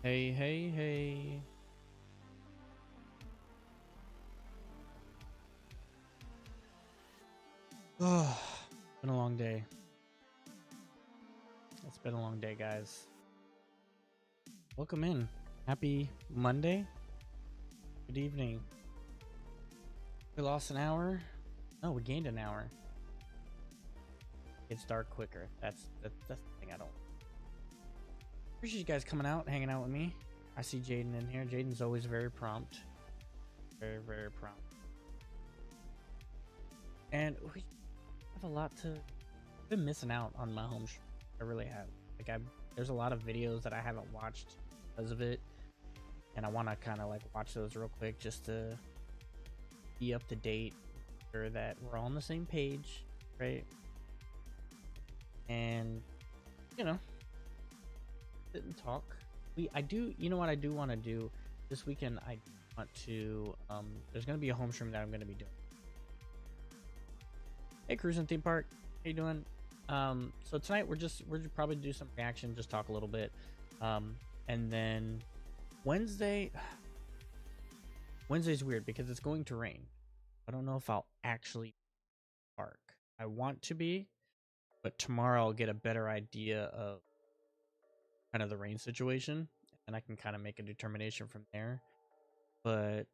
Hey, hey, hey. Oh, been a long day. It's been a long day, guys. Welcome in. Happy Monday. Good evening. We lost an hour. No, we gained an hour. It's dark quicker. That's the thing I don't. Appreciate you guys coming out, hanging out with me. I see Jaden in here. Jaden's always very prompt. Very, very prompt. And we have a lot to. I've been missing out on my home. I really have. Like there's a lot of videos that I haven't watched because of it, and I want to kind of like watch those real quick just to be up to date, sure that we're all on the same page, right? And you know, sit and talk. I do. You know what I do want to do this weekend? I want to. There's gonna be a home stream that I'm gonna be doing. Hey, Cruising Theme Park, how you doing? So tonight we're probably do some reaction, just talk a little bit, and then Wednesday's weird because it's going to rain. I don't know if I'll actually park. I want to be, but tomorrow I'll get a better idea of kind of the rain situation, and I can kind of make a determination from there. But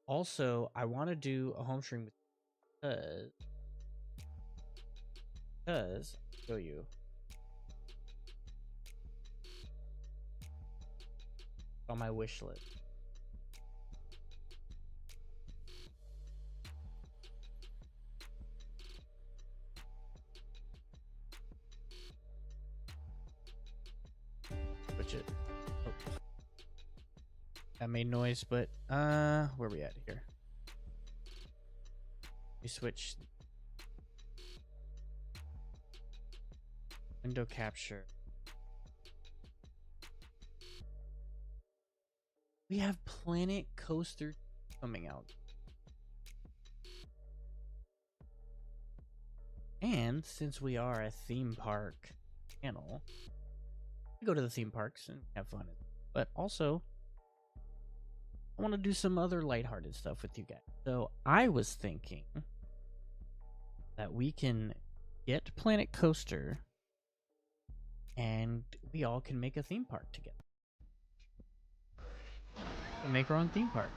also I want to do a home stream because show you on my wish list. Switch it. Oh. That made noise, but where we at here? We switch window capture. We have Planet Coaster coming out. And since we are a theme park channel, we go to the theme parks and have fun. But also, I want to do some other lighthearted stuff with you guys. So I was thinking that we can get Planet Coaster and we all can make a theme park together. We'll make our own theme park.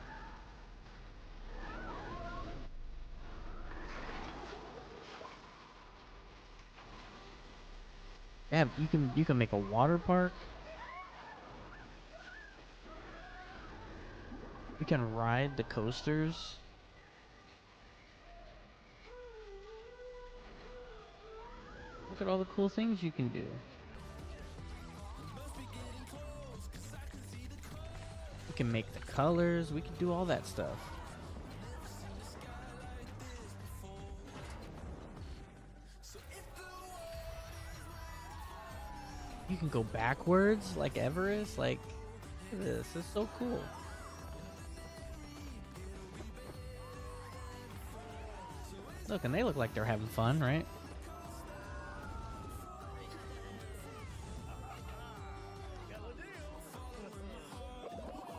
Yeah, you can make a water park. We can ride the coasters. Look at all the cool things you can do. We can make the colors. We can do all that stuff. You can go backwards like Everest. Like, look at this. This is so cool. Look, and they look like they're having fun, right?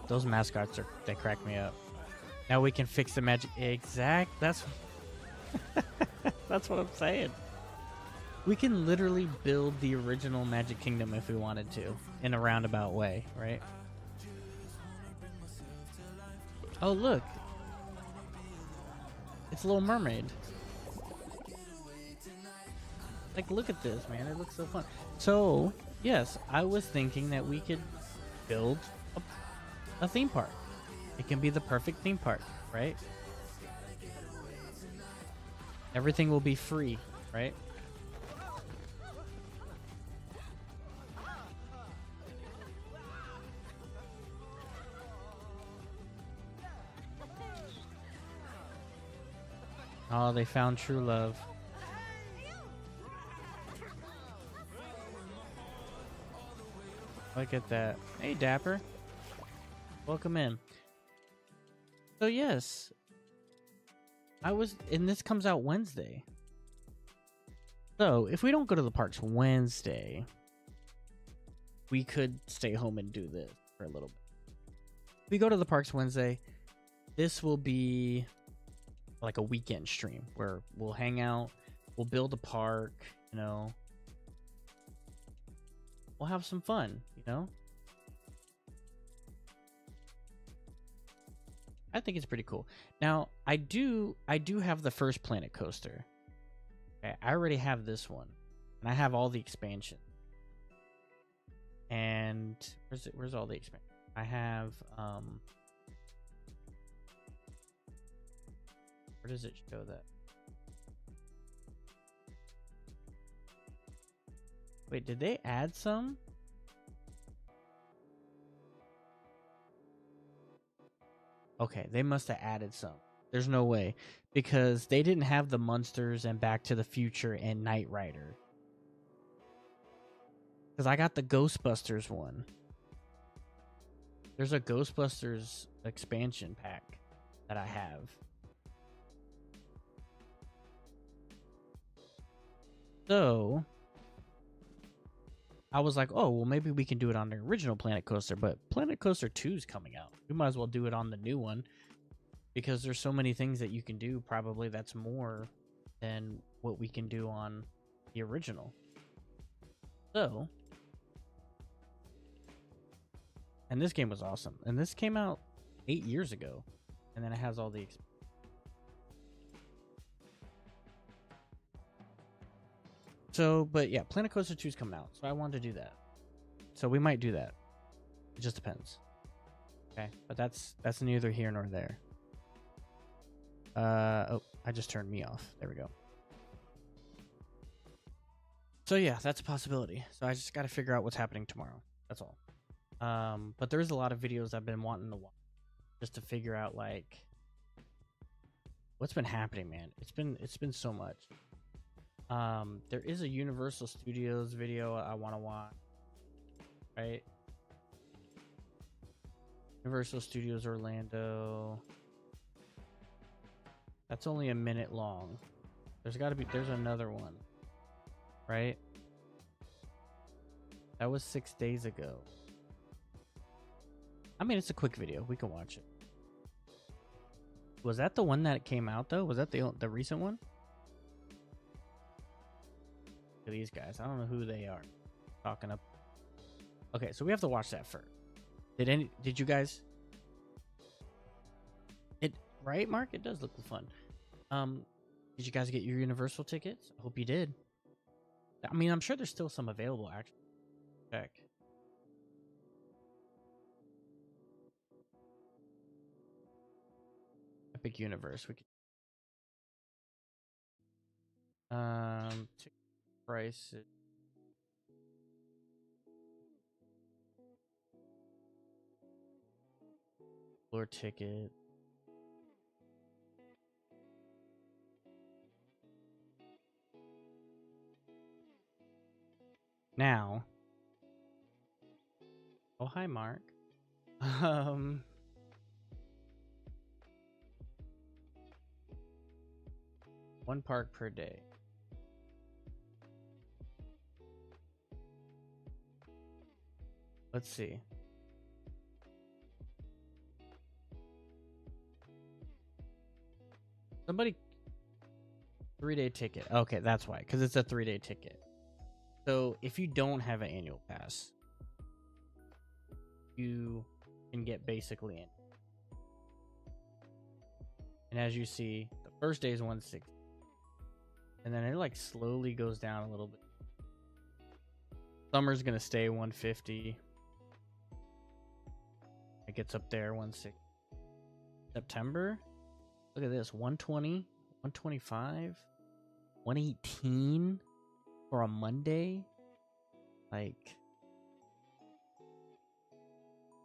Those mascots they crack me up. Now we can fix the magic. That's that's what I'm saying. We can literally build the original Magic Kingdom if we wanted to, in a roundabout way, right? Oh, look. It's Little Mermaid. Like, look at this, man. It looks so fun. So, yes, I was thinking that we could build a theme park. It can be the perfect theme park, right? Everything will be free, right? Oh, they found true love. Look at that. Hey, Dapper. Welcome in. So, yes. And this comes out Wednesday. So, if we don't go to the parks Wednesday, we could stay home and do this. for a little bit. We go to the parks Wednesday. This will be like a weekend stream where we'll hang out, we'll build a park, you know, we'll have some fun, you know. I think it's pretty cool. Now, I do have the first Planet Coaster. Okay, I already have this one, and I have all the expansion. And where's all the expansion? I have where does it show that? Wait, did they add some? Okay, they must have added some. There's no way, because they didn't have the Munsters and Back to the Future and Knight Rider. Because I got the Ghostbusters one. There's a Ghostbusters expansion pack that I have. So I was like, oh, well, maybe we can do it on the original Planet Coaster, but Planet Coaster 2 is coming out. We might as well do it on the new one, because there's so many things that you can do, probably that's more than what we can do on the original. So, and this game was awesome. And this came out 8 years ago, and then it has all the so, but yeah, Planet Coaster 2 is coming out, so I wanted to do that. So we might do that. It just depends. Okay, but that's neither here nor there. Oh, I just turned me off. There we go. So yeah, that's a possibility. So I just got to figure out what's happening tomorrow. That's all. But there is a lot of videos I've been wanting to watch just to figure out like what's been happening, man. It's been so much. There is a Universal Studios video I want to watch, right? Universal Studios Orlando. That's only a minute long. There's another one, right? That was 6 days ago. I mean, it's a quick video. We can watch it. Was that the one that came out though? Was that the recent one? Look at these guys. I don't know who they are. Talking up. Okay, so we have to watch that first. Did you guys? Right, Mark? It does look fun. Did you guys get your Universal tickets? I hope you did. I mean, I'm sure there's still some available, actually. Check. Epic Universe. We could ticket prices. Floor ticket. Now. Oh, hi, Mark. One park per day. Let's see. Somebody 3-day ticket. Okay, that's why, because it's a 3-day ticket. So if you don't have an annual pass, you can get basically in. And as you see, the first day is 160. And then it like slowly goes down a little bit. Summer's gonna stay 150. It gets up there 160. September, look at this, 120, 125, 118 for a Monday. Like,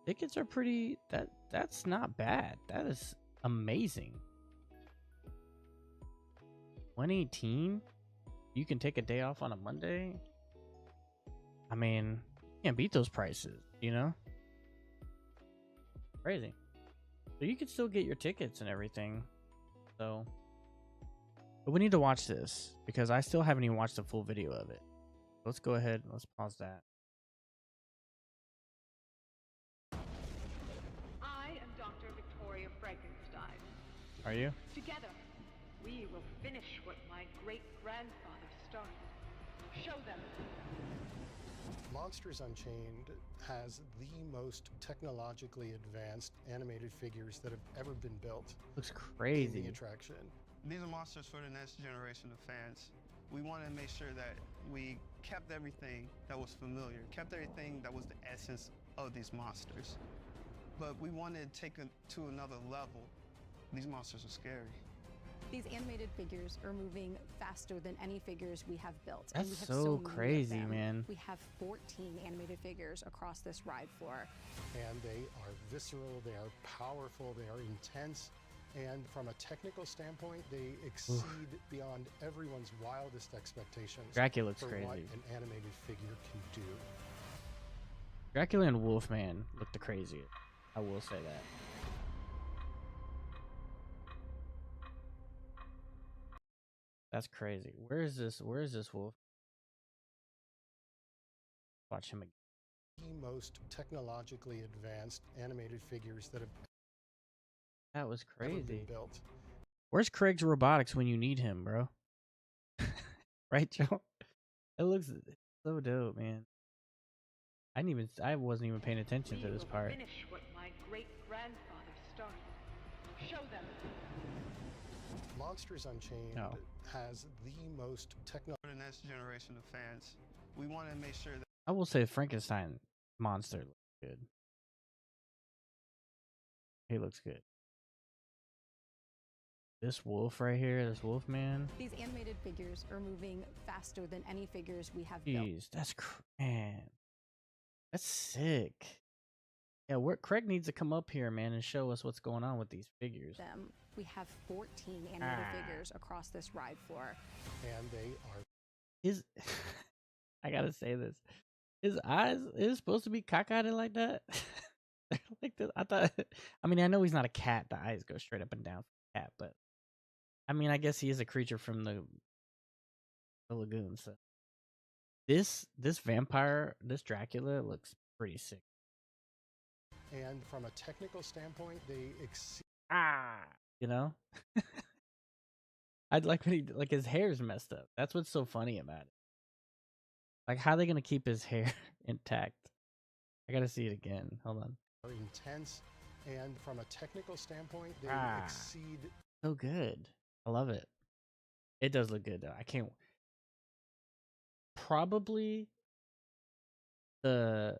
tickets are pretty, that's not bad. That is amazing. 118, you can take a day off on a Monday. I mean, you can't beat those prices, you know? Crazy. So you can still get your tickets and everything. So, but we need to watch this because I still haven't even watched the full video of it. Let's go ahead and let's pause that. Are you? Together, we will finish what my great-grandfather started. Show them. Monsters Unchained has the most technologically advanced animated figures that have ever been built. Looks In crazy. the attraction. These are monsters for the next generation of fans. We wanted to make sure that we kept everything that was familiar, kept everything that was the essence of these monsters. But we wanted to take it to another level. These monsters are scary. These animated figures are moving faster than any figures we have built. That's and we have so many of crazy, them. man. We have 14 animated figures across this ride floor. And they are visceral, they are powerful, they are intense. And from a technical standpoint, they exceed beyond everyone's wildest expectations. Dracula looks for crazy. what an animated figure can do. Dracula and Wolfman look the craziest. I will say that. That's crazy. Where is this wolf? Watch him again. The most technologically advanced animated figures that have That was ever crazy. been built. Where's Craig's robotics when you need him, bro? Right, Joe? It looks so dope, man. I wasn't even paying attention to this part. Finish what my great-grandfather started. Show them. Monsters Unchained has the most techno. For the next generation of fans, we wanted to make sure that I will say Frankenstein monster looks good. He looks good. This wolf right here, this wolf man. These animated figures are moving faster than any figures we have built. Jeez, that's man. That's sick. Yeah, Craig needs to come up here, man, and show us what's going on with these figures. We have 14 animated figures across this ride floor. And they are. His, I gotta say this. His eyes is supposed to be cockeyed like that. Like this. I thought. I mean, I know he's not a cat. The eyes go straight up and down for a cat, but I mean, I guess he is a creature from the lagoon. So this vampire, this Dracula looks pretty sick. And from a technical standpoint, they exceed. You know. I'd like when his hair's messed up. That's what's so funny about it. Like, how are they gonna keep his hair intact? I gotta see it again. Hold on. Are intense, and from a technical standpoint, they exceed. So good. I love it. It does look good though. I can't. Probably I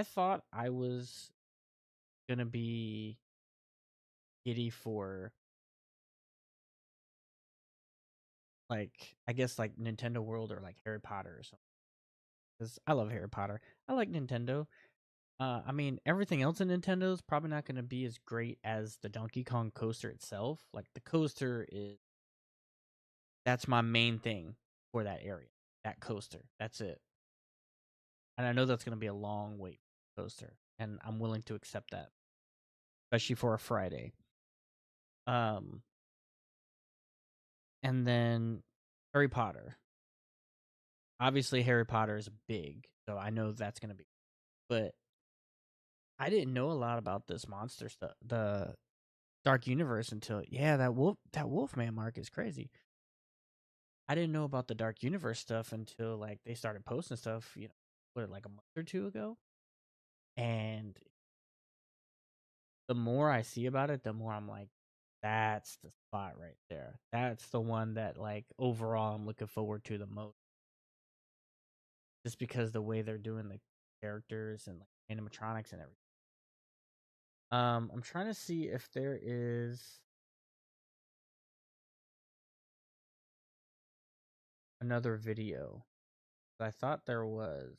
thought I was gonna be giddy for I guess Nintendo World or Harry Potter or something. Because I love Harry Potter. I like Nintendo. I mean, everything else in Nintendo is probably not going to be as great as the Donkey Kong coaster itself. Like, the coaster that's my main thing for that area. That coaster. That's it. And I know that's going to be a long wait for the coaster. And I'm willing to accept that. Especially for a Friday. And then Harry Potter. Obviously, Harry Potter is big, so I know that's going to be. But I didn't know a lot about this monster stuff, the Dark Universe, until that Wolfman mark is crazy. I didn't know about the Dark Universe stuff until they started posting stuff, a month or two ago. And the more I see about it, the more I'm like, that's the spot right there. That's the one that overall I'm looking forward to the most. Just because the way they're doing the characters and animatronics and everything. I'm trying to see if there is another video. I thought there was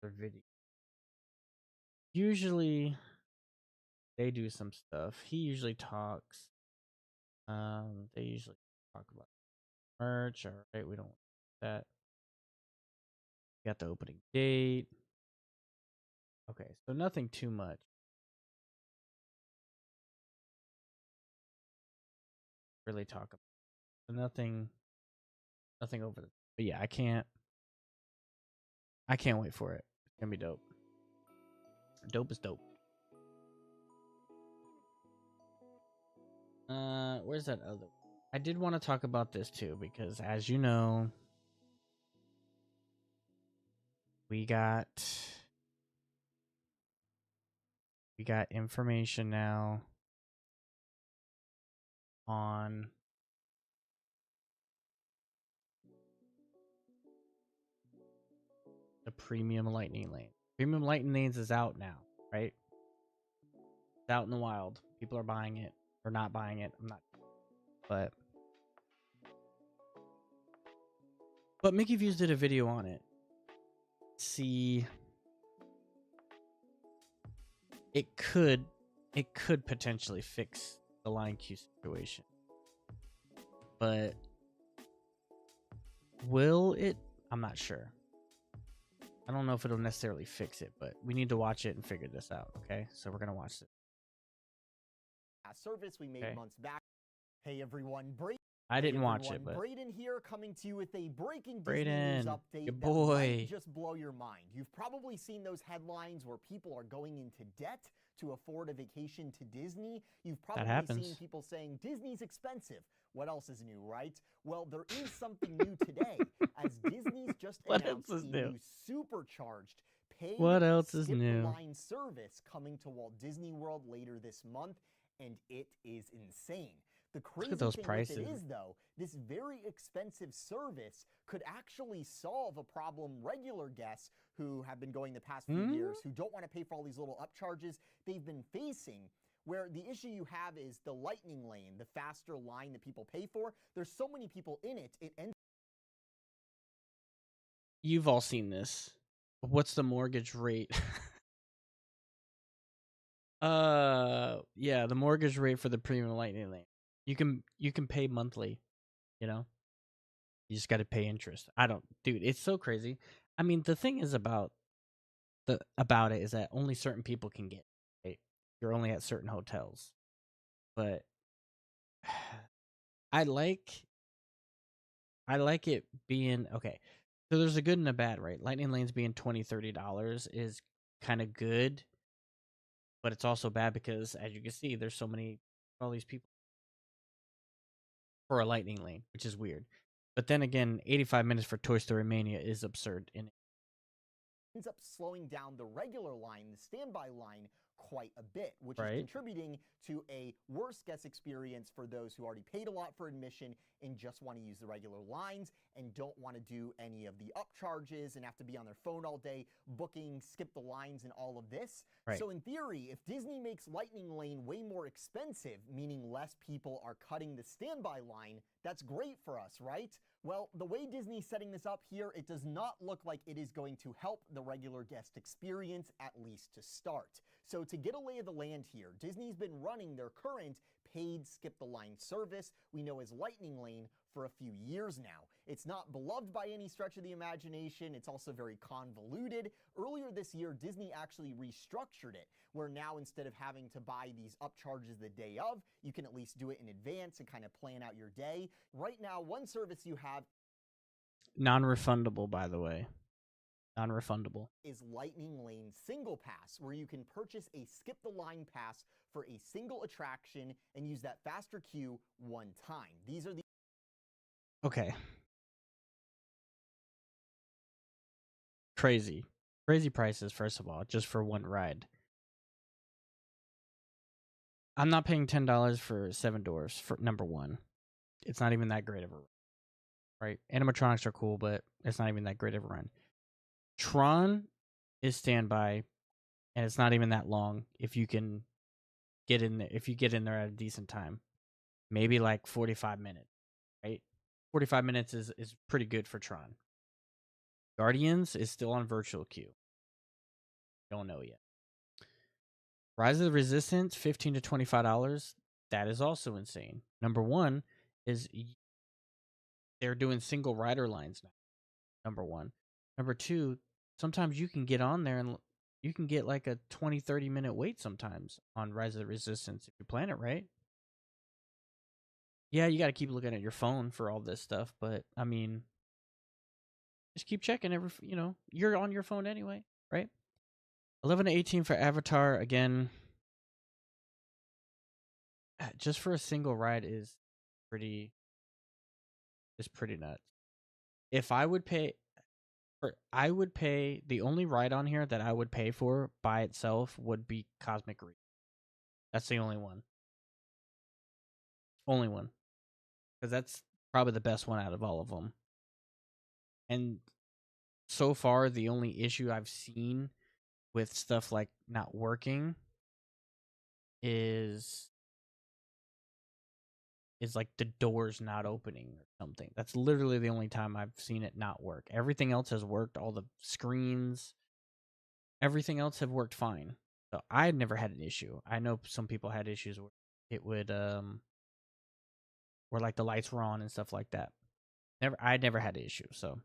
a video. Usually they do some stuff. He usually talks. They usually talk about merch. All right, we don't want that. Got the opening date. Okay, so nothing too much. Really talk about. So nothing over the. But yeah, I can't wait for it. It's gonna be dope. Dope is dope. Where's that other? I did want to talk about this too because, as you know, we got information now on the premium lightning lane. Premium lightning lanes is out now, right? It's out in the wild. People are buying it or not buying it. I'm not, but Mickey Views did a video on it. See, it could potentially fix the line queue situation, but will it? I'm not sure. I don't know if it'll necessarily fix it, but we need to watch it and figure this out. Okay, so we're gonna watch it. A service we made months back. Hey everyone, I didn't watch it, but Braden here, coming to you with a breaking Disney Braden, news update your that boy. might just blow your mind. You've probably seen those headlines where people are going into debt to afford a vacation to Disney. You've probably seen people saying Disney's expensive. What else is new, right? Well, there is something new today, as Disney's just announced a new supercharged paid skip-the-line service coming to Walt Disney World later this month, and it is insane. The crazy thing with it is, though, this very expensive service could actually solve a problem regular guests who have been going the past few years, who don't want to pay for all these little upcharges they've been facing, where the issue you have is the lightning lane, the faster line that people pay for. There's so many people in it, it ends. You've all seen this. What's the mortgage rate? Yeah, the mortgage rate for the premium lightning lane. You can pay monthly, you know? You just got to pay interest. Dude, it's so crazy. I mean, the thing is about it is that only certain people can get it, right? You're only at certain hotels. But I like it being okay. So there's a good and a bad, right? Lightning lanes being $20, $30 is kind of good, but it's also bad because, as you can see, there's all these people for a lightning lane, which is weird. But then again, 85 minutes for Toy Story Mania is absurd. Ends up slowing down the regular line, the standby line, quite a bit, which is contributing to a worse guest experience for those who already paid a lot for admission and just want to use the regular lines and don't want to do any of the upcharges and have to be on their phone all day, booking, skip the lines, and all of this. So in theory, if Disney makes Lightning Lane way more expensive, meaning less people are cutting the standby line, that's great for us, right? Well, the way Disney's setting this up here, it does not look like it is going to help the regular guest experience, at least to start. So to get a lay of the land here, Disney's been running their current paid skip-the-line service we know as Lightning Lane for a few years now. It's not beloved by any stretch of the imagination. It's also very convoluted. Earlier this year, Disney actually restructured it, where now instead of having to buy these upcharges the day of, you can at least do it in advance and kind of plan out your day. Right now, one service you have non-refundable, by the way. Non-refundable is Lightning Lane Single Pass, where you can purchase a skip the line pass for a single attraction and use that faster queue one time. These are the crazy prices, first of all, just for one ride. I'm not paying $10 for 7 doors for number one. It's not even that great of a ride, right? Animatronics are cool, but it's not even that great of a run. Tron is standby, and it's not even that long if you can get in there. If you get in there at a decent time, maybe like 45 minutes, right? 45 minutes is pretty good for Tron. Guardians is still on virtual queue. Don't know yet. Rise of the Resistance, $15 to $25. That is also insane. Number one is they're doing single rider lines now. Number one. Number two, sometimes you can get on there and you can get like a 20-30 minute wait sometimes on Rise of the Resistance if you plan it right. Yeah, you got to keep looking at your phone for all this stuff, but I mean, just keep checking you're on your phone anyway, right? 11 to 18 for Avatar. Again, just for a single ride is pretty nuts. If I would pay the only ride on here that I would pay for by itself would be Cosmic Reef. That's the only one. Only one. Because that's probably the best one out of all of them. And so far, the only issue I've seen with stuff like not working is like the doors not opening or something. That's literally the only time I've seen it not work. Everything else has worked. All the screens, everything else have worked fine. So I had never had an issue. I know some people had issues where it would where like the lights were on and stuff like that. I never had an issue. So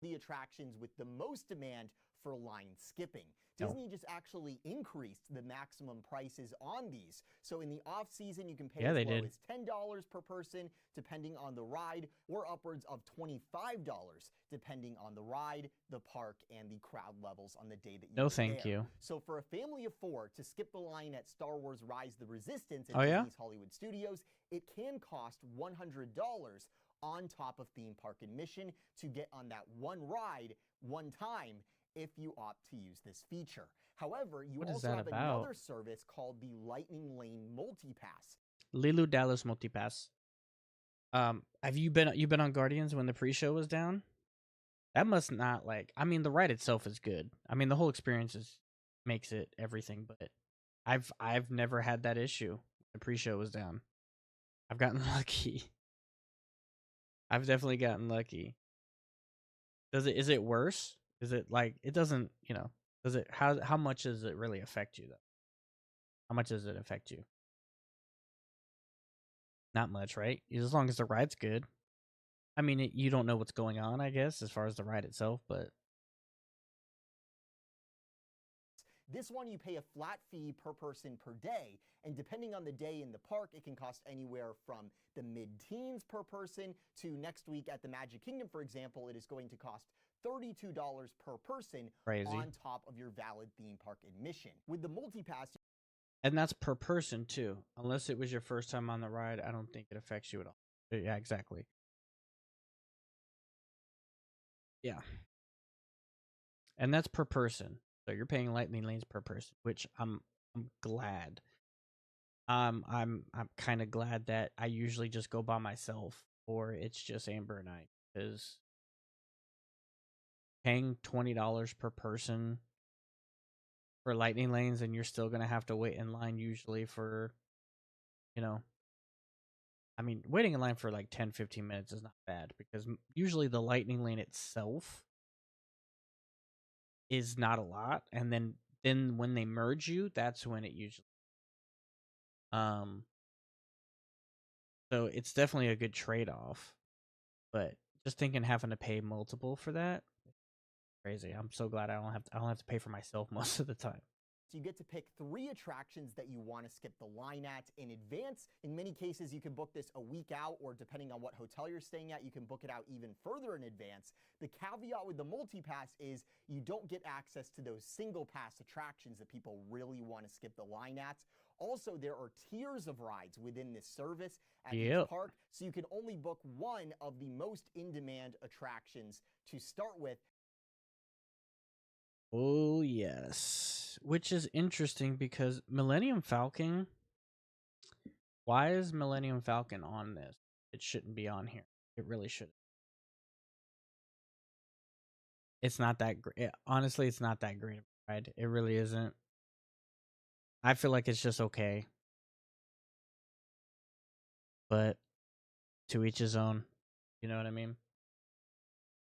the attractions with the most demand for line skipping. No. Disney just actually increased the maximum prices on these. So in the off season, you can pay Yeah, as they low did. as $10 per person, depending on the ride, or upwards of $25, depending on the ride, the park, and the crowd levels on the day that you No, were thank there. you. So for a family of 4 to skip the line at Star Wars Rise the Resistance at Oh, yeah? Disney's Hollywood Studios, it can cost $100 on top of theme park admission to get on that one ride one time if you opt to use this feature. However, you What is also that have about? another service called the Lightning Lane Multipass. Lilu Dallas Multipass. Have you been on Guardians when the pre-show was down? That must not like. I mean, the ride itself is good. I mean, the whole experience makes it everything. But I've never had that issue. The pre-show was down. I've gotten lucky. I've definitely gotten lucky. Is it worse? Is it like it doesn't? Does it? How much does it really affect you though? How much does it affect you? Not much, right? As long as the ride's good. I mean, you don't know what's going on, I guess, as far as the ride itself, but This one, you pay a flat fee per person per day, and depending on the day in the park, it can cost anywhere from the mid-teens per person to next week at the Magic Kingdom, for example, it is going to cost $32 per person crazy. on top of your valid theme park admission. With the multipass, and that's per person too. Unless it was your first time on the ride, I don't think it affects you at all. Yeah, exactly. Yeah. And that's per person. So you're paying lightning lanes per person, which I'm glad. I'm kind of glad that I usually just go by myself, or it's just Amber and I, because paying $20 per person for lightning lanes, and you're still gonna have to wait in line usually for, I mean, waiting in line for like 10-15 minutes is not bad, because usually the lightning lane itself is not a lot, and then when they merge you, that's when it usually so it's definitely a good trade-off, but just thinking having to pay multiple for that, crazy. I'm so glad I don't have to pay for myself most of the time. So you get to pick 3 attractions that you want to skip the line at in advance. In many cases, you can book this a week out, or depending on what hotel you're staying at, you can book it out even further in advance. The caveat with the multi-pass is you don't get access to those single pass attractions that people really want to skip the line at. Also, there are tiers of rides within this service at each park, so you can only book one of the most in-demand attractions to start with. Oh, yes. Which is interesting because Millennium Falcon, why is Millennium Falcon on this? It shouldn't be on here. It really shouldn't. It's not that great. Honestly, it's not that great of a ride. It really isn't. I feel like it's just okay. But to each his own. You know what I mean?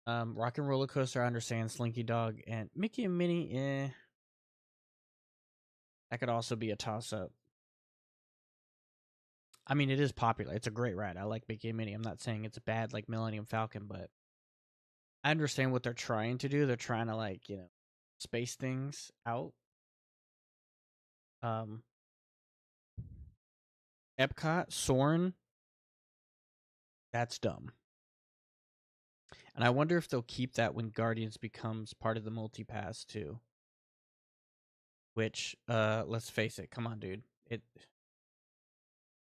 Rock and Roller Coaster, I understand. Slinky Dog and Mickey and Minnie, that could also be a toss-up. I mean, it is popular. It's a great ride. I like Mickey and Minnie. I'm not saying it's bad like Millennium Falcon, but I understand what they're trying to do. They're trying to, like, space things out. Epcot, Soarin', that's dumb. And I wonder if they'll keep that when Guardians becomes part of the multi-pass too. Which, let's face it, come on, dude.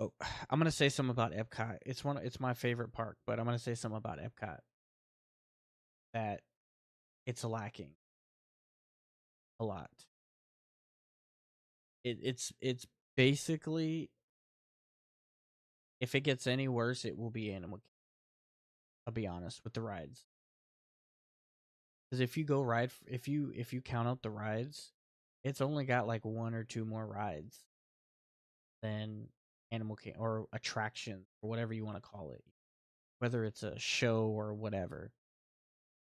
Oh, I'm gonna say something about Epcot. It's my favorite park, but I'm gonna say something about Epcot that it's lacking a lot. It's basically, if it gets any worse, it will be Animal Kingdom. I'll be honest with the rides, because if you count out the rides, it's only got like one or two more rides than Animal Kingdom, or attraction, or whatever you want to call it, whether it's a show or whatever.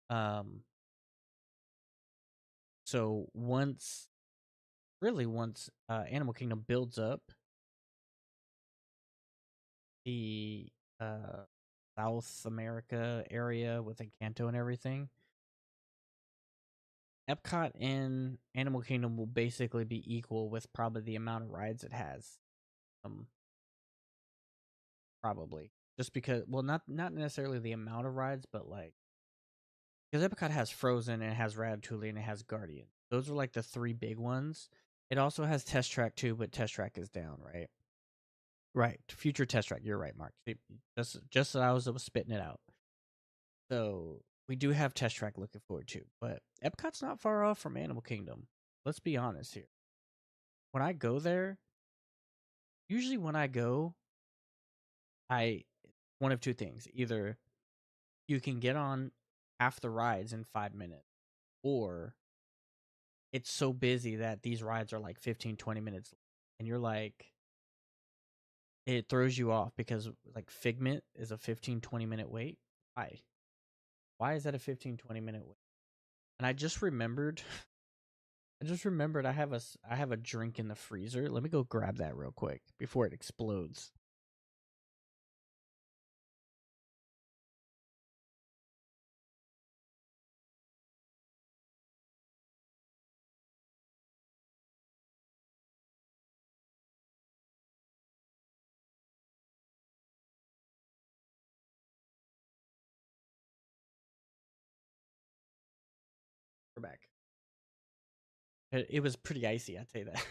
Um, so once Animal Kingdom builds up the uh South America area with Encanto and everything, Epcot and Animal Kingdom will basically be equal with probably the amount of rides it has. Um, Probably just because, well, not necessarily the amount of rides, but like, because Epcot has Frozen, and it has Ratatouille, and it has Guardian. Those are like the three big ones. It also has Test Track too, but Test Track is down, right? Right, future Test Track. You're right, Mark. Just as I was spitting it out. So we do have Test Track looking forward to, but Epcot's not far off from Animal Kingdom. Let's be honest here. When I go there, usually when I go, I one of two things. Either you can get on half the rides in 5 minutes, or it's so busy that these rides are like 15, 20 minutes. And you're like, it throws you off because like Figment is a 15, 20-minute wait. Why? Why is that a 15, 20-minute wait? And I just remembered I have a drink in the freezer. Let me go grab that real quick before it explodes. We're back. It was pretty icy, I'll tell you that.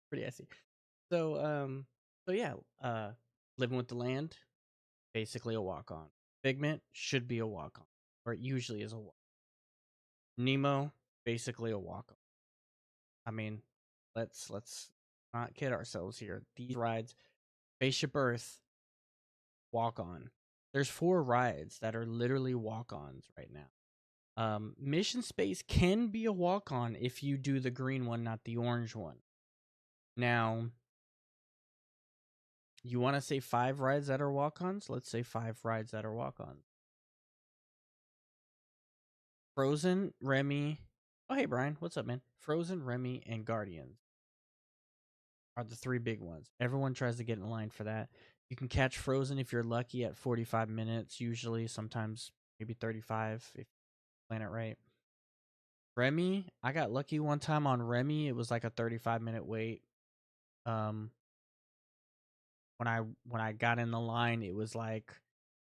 Pretty icy. So yeah, Living with the Land, basically a walk on. Figment should be a walk on, or it usually is a walk. Nemo, basically a walk on. I mean, let's not kid ourselves here. These rides, Spaceship Earth, walk on. There's 4 rides that are literally walk ons right now. Mission Space can be a walk on if you do the green one, not the orange one. Now, you want to say 5 rides that are walk ons? Let's say 5 rides that are walk ons. Frozen, Remy. Oh, hey, Brian. What's up, man? Frozen, Remy, and Guardians are the 3 big ones. Everyone tries to get in line for that. You can catch Frozen if you're lucky at 45 minutes, usually, sometimes maybe 35 if you plan it right. Remy, I got lucky one time on Remy. It was like a 35-minute wait. When I got in the line, it was like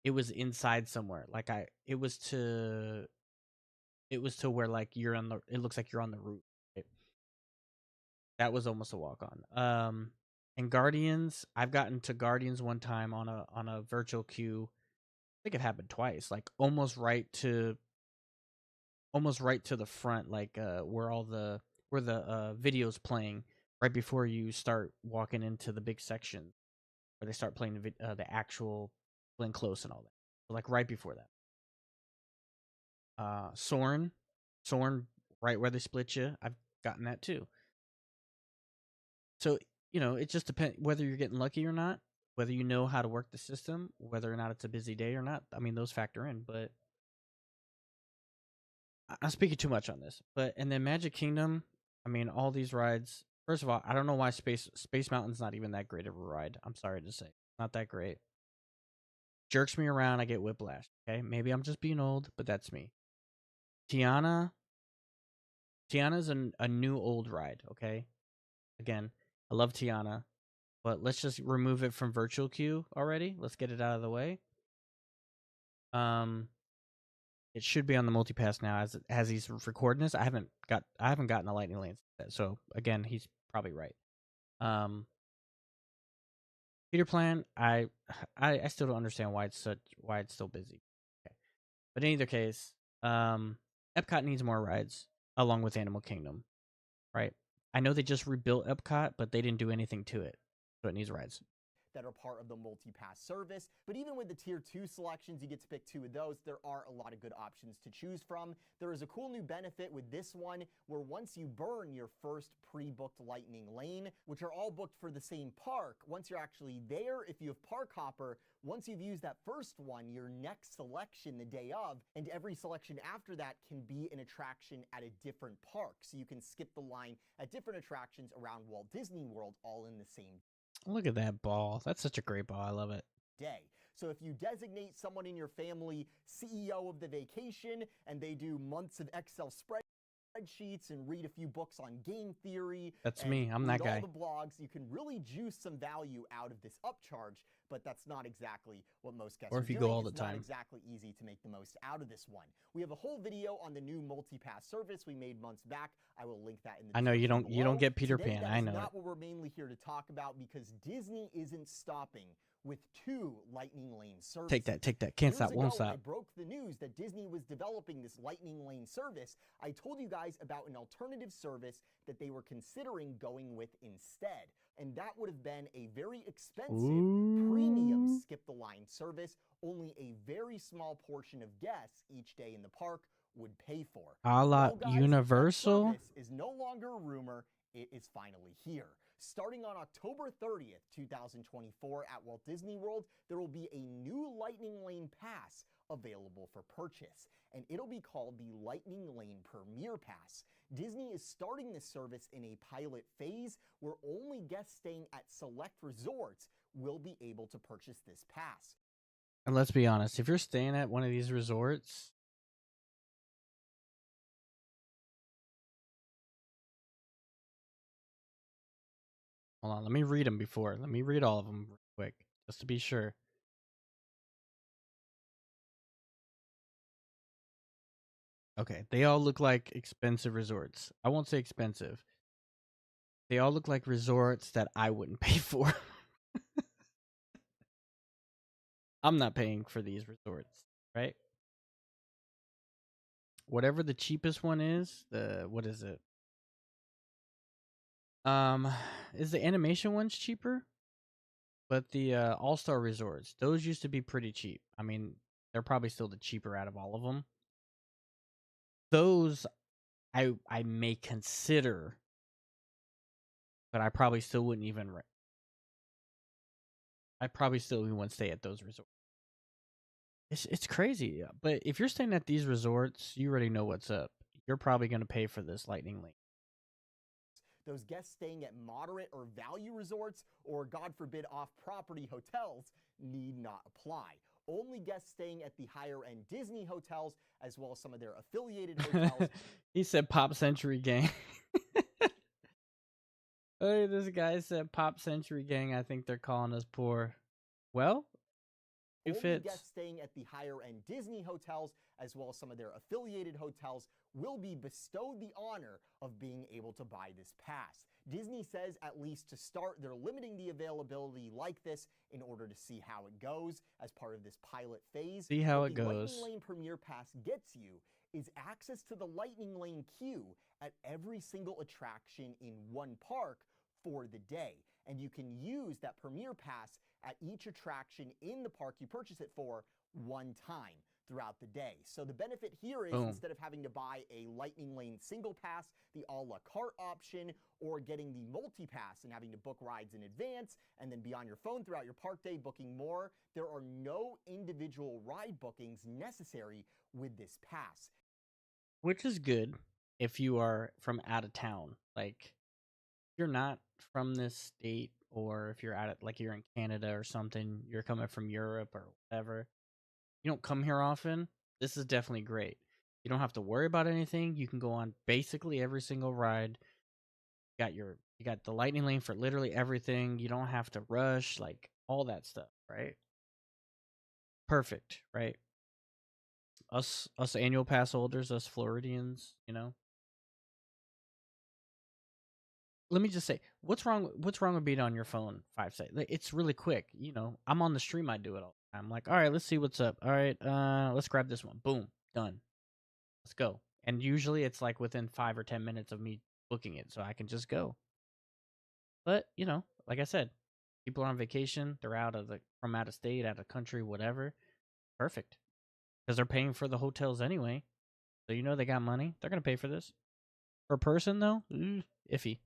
it was inside somewhere. Like it was to where like you're on the, it looks like you're on the roof. That was almost a walk on. And Guardians, I've gotten to Guardians one time on a virtual queue. I think it happened twice. Like almost right to the front, like where the video's playing, right before you start walking into the big section where they start playing the actual Glenn Close and all that. So like right before that. Soarin', right where they split you. I've gotten that too. So, it just depends whether you're getting lucky or not, whether you know how to work the system, whether or not it's a busy day or not. I mean, those factor in, but I'm speaking too much on this. And then Magic Kingdom, I mean, all these rides. First of all, I don't know why Space Mountain's not even that great of a ride. I'm sorry to say, not that great. Jerks me around, I get whiplash. Okay, maybe I'm just being old, but that's me. Tiana's a new old ride. Okay, again, I love Tiana, but let's just remove it from virtual queue already. Let's get it out of the way. It should be on the multipass now as he's recording this. I haven't gotten the lightning lane set, so again, he's probably right. Peter Pan, I still don't understand why it's still busy. Okay. But in either case, Epcot needs more rides along with Animal Kingdom, right? I know they just rebuilt Epcot, but they didn't do anything to it, so it needs rides that are part of the multi-pass service. But even with the tier 2 selections, you get to pick 2 of those. There are a lot of good options to choose from. There is a cool new benefit with this one where once you burn your first pre-booked Lightning Lane, which are all booked for the same park, once you're actually there, if you have Park Hopper, once you've used that first one, your next selection the day of, and every selection after that can be an attraction at a different park. So you can skip the line at different attractions around Walt Disney World all in the same Look at that ball. That's such a great ball. I love it. day. So if you designate someone in your family CEO of the vacation and they do months of Excel spreadsheets and read a few books on game theory. That's me. I'm that guy. All the blogs, you can really juice some value out of this upcharge, but that's not exactly what most guests are doing. Or if you go all the time. It's not exactly easy to make the most out of this one. We have a whole video on the new multi-pass service we made months back. I will link that in the I know you don't get Peter Today, Pan. I know. That's not what we're mainly here to talk about because Disney isn't stopping with 2 Lightning Lane services. Take that. Can't stop, won't stop. I broke the news that Disney was developing this Lightning Lane service. I told you guys about an alternative service that they were considering going with instead. And that would have been a very expensive premium skip the line service. Only a very small portion of guests each day in the park would pay for. A la Universal? This is no longer a rumor. It is finally here. Starting on October 30th, 2024 at Walt Disney World, there will be a new Lightning Lane Pass available for purchase, and it'll be called the Lightning Lane Premier Pass. Disney is starting this service in a pilot phase where only guests staying at select resorts will be able to purchase this pass. And let's be honest, if you're staying at one of these resorts, hold on, let me read them before. Let me read all of them real quick, just to be sure. Okay, they all look like expensive resorts. I won't say expensive. They all look like resorts that I wouldn't pay for. I'm not paying for these resorts, right? Whatever the cheapest one is, what is it? Is the animation ones cheaper? But the All-Star resorts, those used to be pretty cheap. I mean, they're probably still the cheaper out of all of them. Those I may consider, but I probably still wouldn't even stay at those resorts. It's crazy, but if you're staying at these resorts, you already know what's up. You're probably going to pay for this Lightning Lane. Those guests staying at moderate or value resorts, or God forbid off-property hotels, need not apply. Only guests staying at the higher-end Disney hotels, as well as some of their affiliated hotels. He said Pop Century Gang. Hey, this guy said Pop Century Gang. I think they're calling us poor. Well, only guests staying at the higher-end Disney hotels, as well as some of their affiliated hotels, will be bestowed the honor of being able to buy this pass. Disney says, at least to start, they're limiting the availability like this in order to see how it goes as part of this pilot phase. See how what it goes. The Lightning Lane Premier Pass gets you is access to the Lightning Lane queue at every single attraction in one park for the day. And you can use that Premier Pass at each attraction in the park you purchase it for one time throughout the day. So the benefit here is instead of having to buy a Lightning Lane single pass, the a la carte option, or getting the multi-pass and having to book rides in advance and then be on your phone throughout your park day booking more, there are no individual ride bookings necessary with this pass. Which is good if you are from out of town. Like, if you're not from this state, or if you're at it, like you're in Canada or something, you're coming from Europe or whatever, you don't come here often, this is definitely great. You don't have to worry about anything. You can go on basically every single ride. You got the Lightning Lane for literally everything. You don't have to rush, like all that stuff, right? Perfect, right? Us annual pass holders, us Floridians, you know, let me just say, what's wrong with being on your phone 5 seconds? Like, it's really quick. You know, I'm on the stream, I do it all the time. I'm like, all right, let's see what's up. All right, let's grab this one. Boom, done. Let's go. And usually it's like within 5 or 10 minutes of me booking it, so I can just go. But, you know, like I said, people are on vacation, they're from out of state, out of country, whatever. Perfect. Because they're paying for the hotels anyway. So you know they got money. They're going to pay for this. Per person, though, iffy.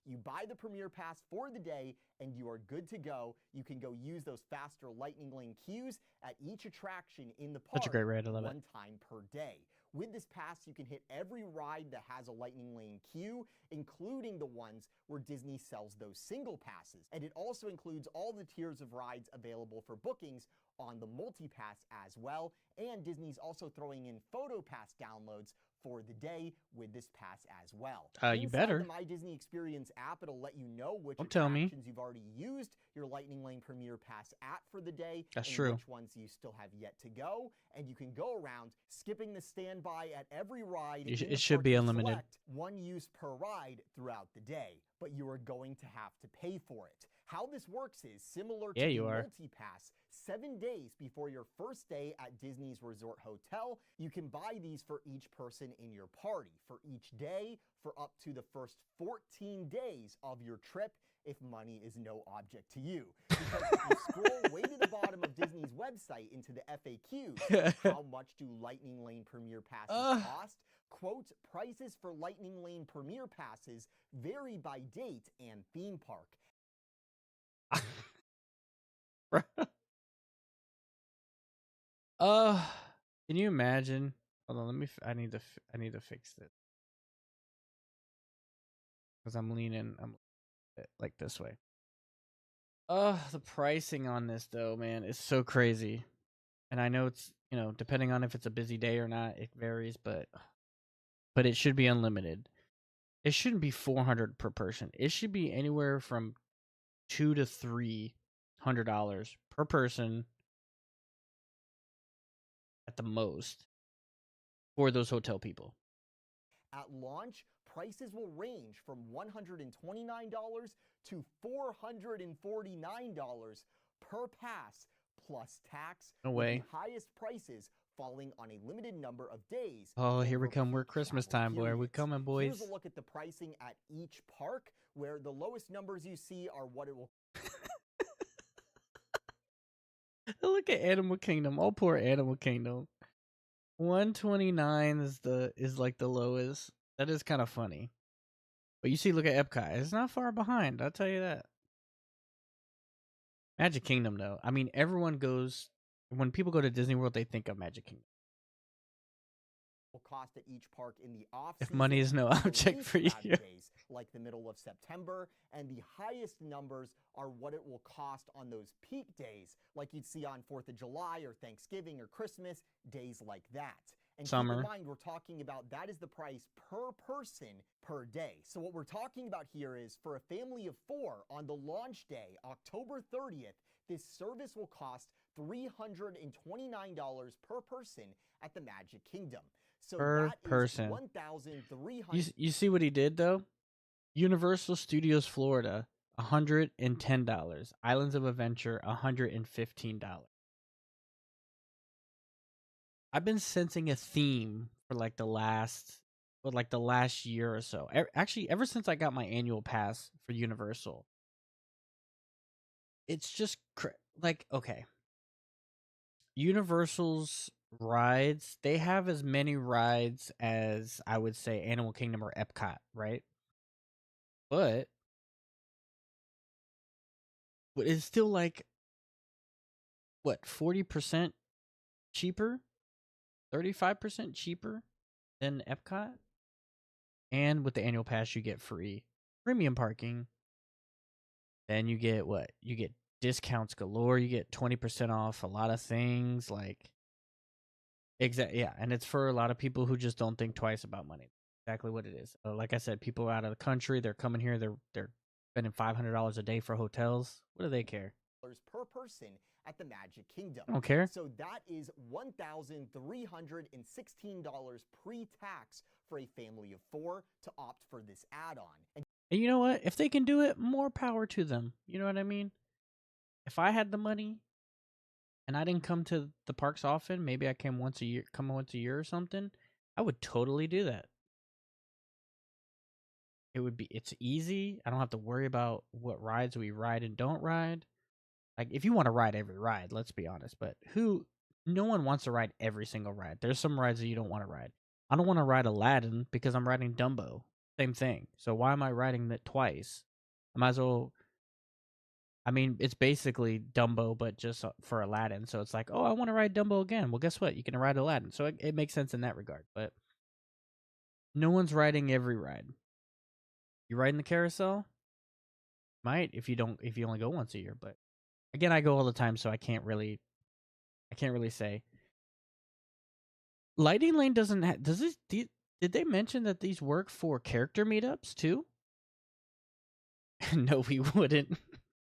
You buy the Premier Pass for the day, and you are good to go. You can go use those faster Lightning Lane queues at each attraction in the park. Such a great ride. I love it. One time per day. With this pass, you can hit every ride that has a Lightning Lane queue, including the ones where Disney sells those single passes. And it also includes all the tiers of rides available for bookings on the multi-pass as well. And Disney's also throwing in photo pass downloads for the day with this pass as well. You better. Inside the My Disney Experience app, it'll let you know which tell me. attractions you've already used your Lightning Lane Premier Pass at for the day. That's and true. Which ones you still have yet to go. And you can go around skipping the standby at every ride. It should be unlimited. One use per ride throughout the day, but you are going to have to pay for it. How this works is similar to the multi-pass. 7 days before your first day at Disney's Resort Hotel, you can buy these for each person in your party, for each day, for up to the first 14 days of your trip, if money is no object to you. Because if you scroll way to the bottom of Disney's website into the FAQs, how much do Lightning Lane Premier Passes cost? Quote, prices for Lightning Lane Premier Passes vary by date and theme park. Can you imagine? Hold on, I need to fix this. Because I'm leaning like this way. The pricing on this though, man, is so crazy. And I know it's, you know, depending on if it's a busy day or not, it varies, but it should be unlimited. It shouldn't be $400 per person. It should be anywhere from $200 to $300 per person at the most for those hotel people. At launch, prices will range from $129 to $449 per pass plus tax. No way. With the highest prices falling on a limited number of days. Oh, here we come. We're Christmas time, boy. We're coming, boys. Here's a look at the pricing at each park, where the lowest numbers you see are what it will. Look at Animal Kingdom. Oh, poor Animal Kingdom. 129 is like the lowest. That is kind of funny. But you see, look at Epcot. It's not far behind. I'll tell you that. Magic Kingdom, though. I mean, everyone goes. When people go to Disney World, they think of Magic Kingdom. Will cost at each park in the off if money is no object for you. Days, like the middle of September, and the highest numbers are what it will cost on those peak days, like you'd see on 4th of July or Thanksgiving or Christmas, days like that. And summer. Keep in mind, we're talking about that is the price per person per day. So what we're talking about here is for a family of 4 on the launch day, October 30th, this service will cost $329 per person at the Magic Kingdom. So per that person. Is $1,300. You see what he did though? Universal Studios Florida, $110. Islands of Adventure, $115. I've been sensing a theme for like the last year or so. Actually, ever since I got my annual pass for Universal. It's just like, okay. Universal's rides, they have as many rides as I would say Animal Kingdom or Epcot, right? But it's still like what, 40% cheaper? 35% cheaper than Epcot? And with the annual pass you get free premium parking. Then you get what? You get discounts galore. You get 20% off a lot of things, like yeah, and it's for a lot of people who just don't think twice about money. Exactly what it is. Like I said, people out of the country, they're coming here, they're spending $500 a day for hotels. What do they care? Per person at the Magic Kingdom. I don't care. So that is $1,316 pre-tax for a family of 4 to opt for this add-on. And you know what? If they can do it, more power to them. You know what I mean? If I had the money and I didn't come to the parks often, maybe I come once a year or something, I would totally do that. It's easy. I don't have to worry about what rides we ride and don't ride. Like, if you want to ride every ride, let's be honest, but no one wants to ride every single ride. There's some rides that you don't want to ride. I don't want to ride Aladdin because I'm riding Dumbo. Same thing. So why am I riding that twice? I might as well. I mean, it's basically Dumbo, but just for Aladdin. So it's like, oh, I want to ride Dumbo again. Well, guess what? You can ride Aladdin. So it makes sense in that regard. But no one's riding every ride. You riding the carousel? Might if you only go once a year. But again, I go all the time, so I can't really say. Lightning Lane doesn't have. Did they mention that these work for character meetups too? No, we wouldn't.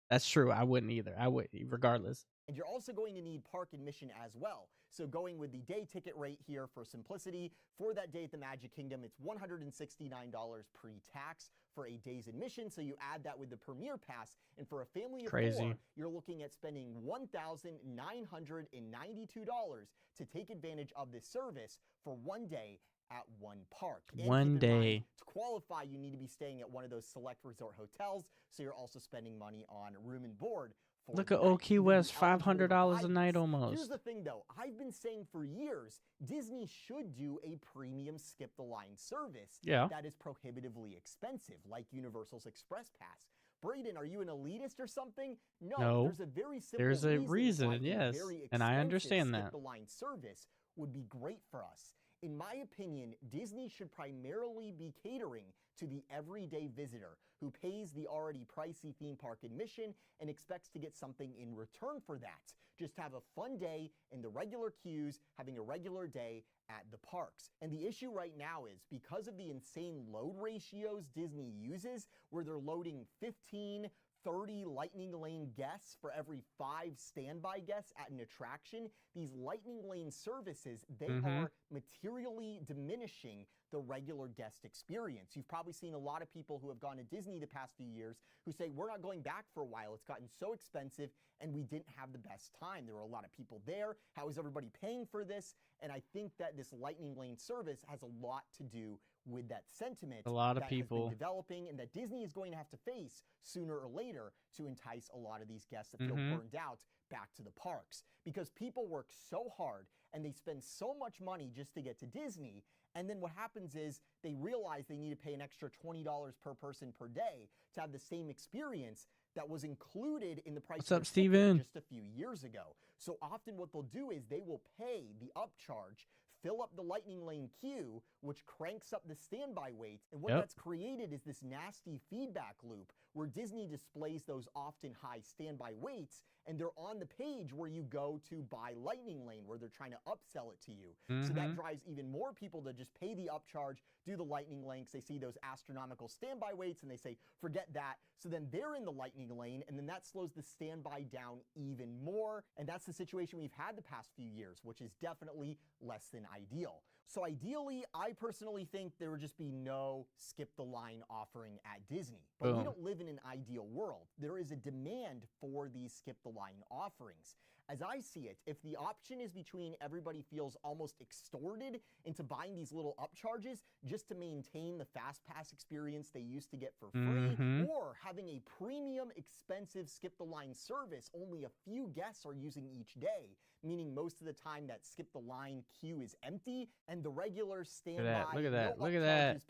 That's true. I wouldn't either. I would, regardless. And you're also going to need park admission as well. So going with the day ticket rate here for simplicity, for that day at the Magic Kingdom, it's $169 pre-tax for a day's admission. So you add that with the Premier Pass, and for a family of 4, you're looking at spending $1,992 to take advantage of this service for one day at one park. And one day. To qualify, you need to be staying at one of those select resort hotels, so you're also spending money on room and board. Look at Old Key West, $500 a night almost. Here's the thing, though. I've been saying for years, Disney should do a premium skip-the-line service that is prohibitively expensive, like Universal's Express Pass. Braden, are you an elitist or something? No. There's a very simple reason, yes, and I understand that. Skip-the-line service would be great for us. In my opinion, Disney should primarily be catering to the everyday visitor who pays the already pricey theme park admission and expects to get something in return for that. Just have a fun day in the regular queues, having a regular day at the parks. And the issue right now is because of the insane load ratios Disney uses, where they're loading 15, 30 Lightning Lane guests for every 5 standby guests at an attraction, these Lightning Lane services, they are materially diminishing the regular guest experience. You've probably seen a lot of people who have gone to Disney the past few years who say, we're not going back for a while. It's gotten so expensive and we didn't have the best time. There were a lot of people there. How is everybody paying for this? And I think that this Lightning Lane service has a lot to do with that sentiment a lot of people has been developing and that Disney is going to have to face sooner or later to entice a lot of these guests that feel burned out back to the parks. Because people work so hard and they spend so much money just to get to Disney, and then what happens is they realize they need to pay an extra $20 per person per day to have the same experience that was included in the price What's up, Steven? Just a few years ago. So often what they'll do is they will pay the upcharge, fill up the Lightning Lane queue, which cranks up the standby waits. And what that's created is this nasty feedback loop where Disney displays those often high standby waits, and they're on the page where you go to buy Lightning Lane, where they're trying to upsell it to you. So that drives even more people to just pay the upcharge, do the Lightning Lane, 'cause they see those astronomical standby waits, and they say, forget that. So then they're in the Lightning Lane, and then that slows the standby down even more. And that's the situation we've had the past few years, which is definitely less than ideal. So ideally, I personally think there would just be no skip the line offering at Disney. But we don't live in an ideal world. There is a demand for these skip the line offerings. As I see it, if the option is between everybody feels almost extorted into buying these little upcharges just to maintain the Fast Pass experience they used to get for free, or having a premium expensive skip the line service only a few guests are using each day, meaning most of the time that skip the line queue is empty and the regular standby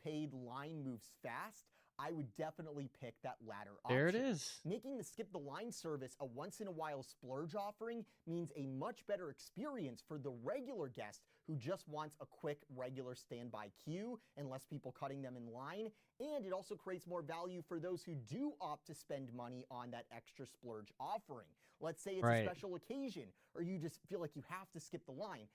paid line moves fast, I would definitely pick that latter option. There it is. Making the skip the line service a once-in-a-while splurge offering means a much better experience for the regular guest who just wants a quick regular standby queue and less people cutting them in line. And it also creates more value for those who do opt to spend money on that extra splurge offering. Let's say it's a special occasion, or you just feel like you have to skip the line.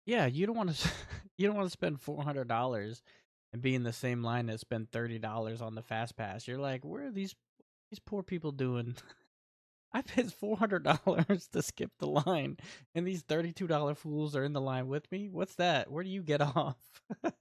You don't want to spend $400 and be in the same line that spend $30 on the Fast Pass. You're like, where are these poor people doing? I paid $400 to skip the line, and these $32 fools are in the line with me. What's that? Where do you get off? That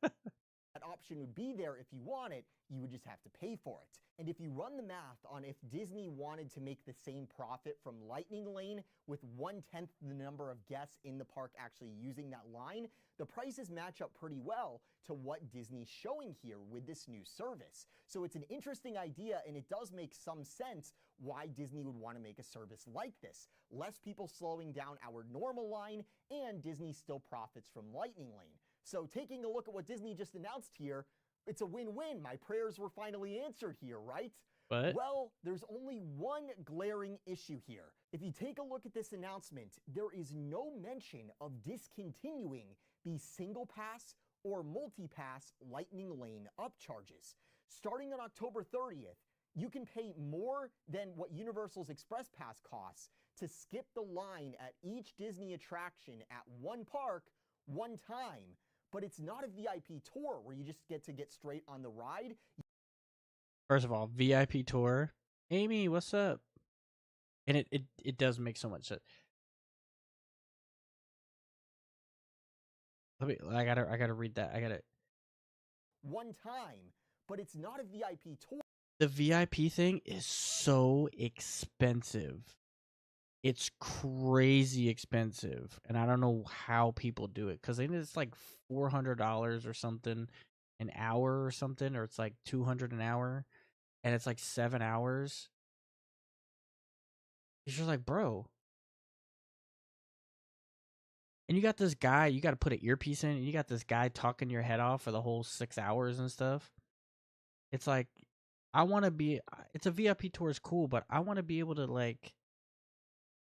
option would be there if you want it, you would just have to pay for it. And if you run the math on if Disney wanted to make the same profit from Lightning Lane with 1/10 the number of guests in the park actually using that line, the prices match up pretty well to what Disney's showing here with this new service. So it's an interesting idea, and it does make some sense why Disney would want to make a service like this. Less people slowing down our normal line, and Disney still profits from Lightning Lane. So taking a look at what Disney just announced here, it's a win-win. My prayers were finally answered here, right? But well, there's only one glaring issue here. If you take a look at this announcement, there is no mention of discontinuing the single pass or multi-pass Lightning Lane upcharges. Starting on October 30th, you can pay more than what Universal's Express Pass costs to skip the line at each Disney attraction at one park, one time. But it's not a VIP tour where you just get to get straight on the ride. first of all, VIP tour. Amy, what's up? And it does make so much sense. I gotta read that. One time, but it's not a VIP tour. The VIP thing is so expensive. It's crazy expensive, and I don't know how people do it, because I think it's like $400 or something an hour or something, or it's like $200 an hour, and it's like 7 hours. It's just like, bro. And you got this guy, you got to put an earpiece in, and you got this guy talking your head off for the whole 6 hours and stuff. It's like, I want to be, it's a VIP tour is cool, but I want to be able to, like,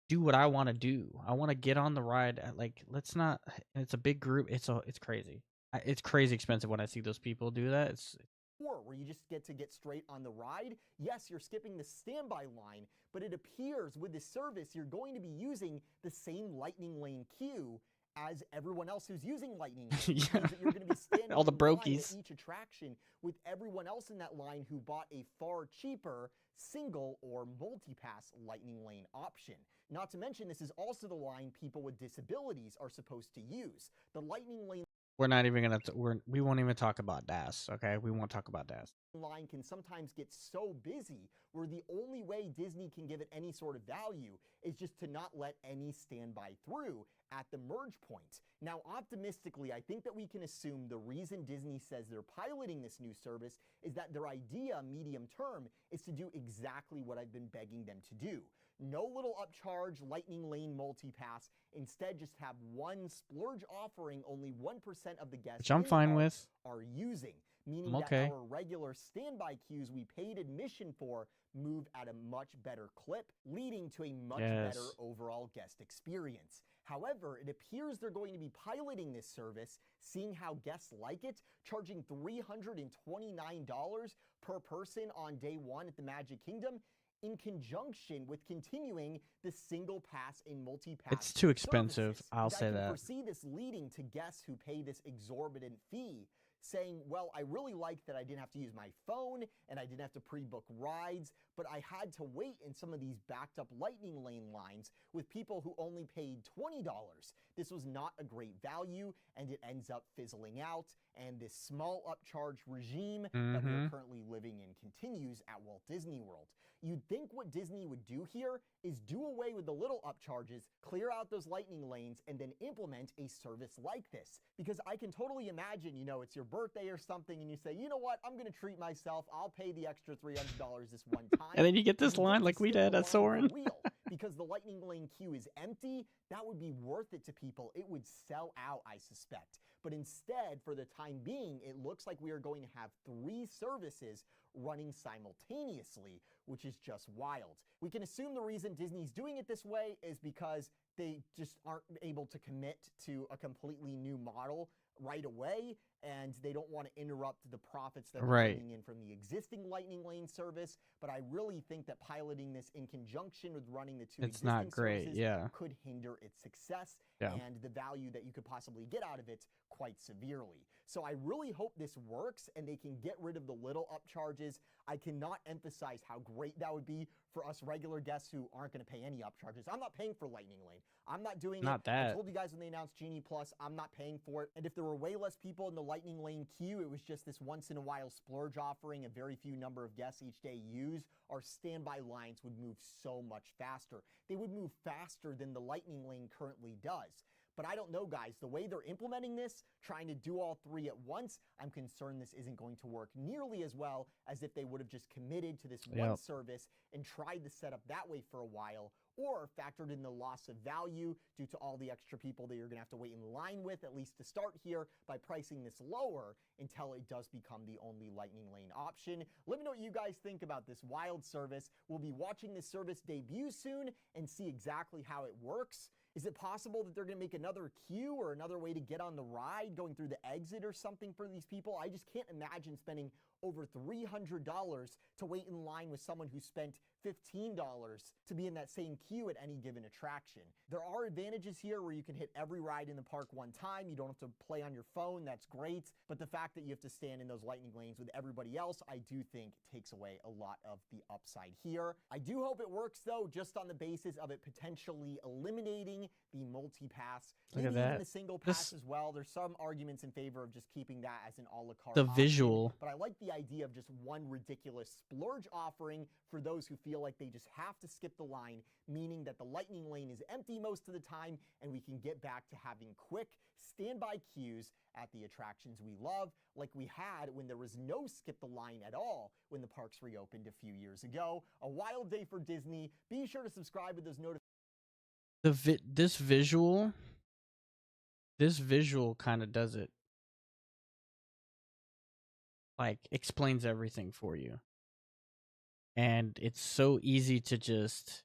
do what I want to do. I want to get on the ride. Like, let's not, it's a big group. It's crazy. It's crazy expensive when I see those people do that. It's where you just get to get straight on the ride. Yes, you're skipping the standby line, but it appears with this service, you're going to be using the same Lightning Lane queue as everyone else who's using Lightning Lane. Yeah. You're going to be standing all the in line brokies at each attraction with everyone else in that line who bought a far cheaper single or multi-pass Lightning Lane option. Not to mention, this is also the line people with disabilities are supposed to use. The Lightning Lane we're not even gonna we won't even talk about DAS. Okay, we won't talk about DAS. line can sometimes get so busy where the only way Disney can give it any sort of value is just to not let any standby through at the merge point. Now, optimistically, I think that we can assume the reason Disney says they're piloting this new service is that their idea, medium term, is to do exactly what I've been begging them to do. No little upcharge Lightning Lane multi-pass. Instead, just have one splurge offering only 1% of the guests Which I'm fine with. are using, meaning okay. that our regular standby queues we paid admission for move at a much better clip, leading to a much better overall guest experience. However, it appears they're going to be piloting this service, seeing how guests like it, charging $329 per person on day one at the Magic Kingdom, in conjunction with continuing the single pass and multi-pass. It's too expensive, services. I'll say that. I can foresee this leading to guests who pay this exorbitant fee saying, well, I really liked that I didn't have to use my phone and I didn't have to pre-book rides, but I had to wait in some of these backed up Lightning Lane lines with people who only paid $20. This was not a great value, and it ends up fizzling out, and this small upcharge regime that we are currently living in continues at Walt Disney World. You'd think what Disney would do here is do away with the little upcharges, clear out those Lightning Lanes, and then implement a service like this. Because I can totally imagine, you know, it's your birthday or something, and you say, you know what, I'm going to treat myself. I'll pay the extra $300 this one time. And then you get this line like we did at Soarin'. Because the Lightning Lane queue is empty, that would be worth it to people. It would sell out, I suspect. But instead, for the time being, it looks like we are going to have 3 services running simultaneously, which is just wild. We can assume the reason Disney's doing it this way is because they just aren't able to commit to a completely new model right away, and they don't want to interrupt the profits that are coming in from the existing Lightning Lane service. But I really think that piloting this in conjunction with running the 2 existing not great, services could hinder its success and the value that you could possibly get out of it quite severely. So I really hope this works and they can get rid of the little upcharges. I cannot emphasize how great that would be for us regular guests who aren't going to pay any upcharges. I'm not paying for Lightning Lane. I'm not doing it. I told you guys when they announced Genie Plus, I'm not paying for it. And if there were way less people in the Lightning Lane queue, it was just this once in a while splurge offering, a very few number of guests each day use, our standby lines would move so much faster. They would move faster than the Lightning Lane currently does. But I don't know, guys. The way they're implementing this, trying to do all three at once, I'm concerned this isn't going to work nearly as well as if they would have just committed to this one service and tried to set up that way for a while, or factored in the loss of value due to all the extra people that you're going to have to wait in line with, at least to start here, by pricing this lower until it does become the only Lightning Lane option. Let me know what you guys think about this wild service. We'll be watching this service debut soon and see exactly how it works. Is it possible that they're going to make another queue or another way to get on the ride, going through the exit or something for these people? I just can't imagine spending over $300 to wait in line with someone who spent $15 to be in that same queue at any given attraction. There are advantages here where you can hit every ride in the park one time. You don't have to play on your phone. That's great. But the fact that you have to stand in those lightning lanes with everybody else, I do think takes away a lot of the upside here. I do hope it works, though, just on the basis of it potentially eliminating the multi-pass. Maybe even the single pass as well. There's some arguments in favor of just keeping that as an a la carte option, visual. But I like the idea of just one ridiculous splurge offering for those who feel like they just have to skip the line, meaning that the lightning lane is empty most of the time and we can get back to having quick standby queues at the attractions we love, like we had when there was no skip the line at all when the parks reopened a few years ago. A wild day for Disney. Be sure to subscribe with those notifications. This visual kind of does it. Like, explains everything for you. And it's so easy to just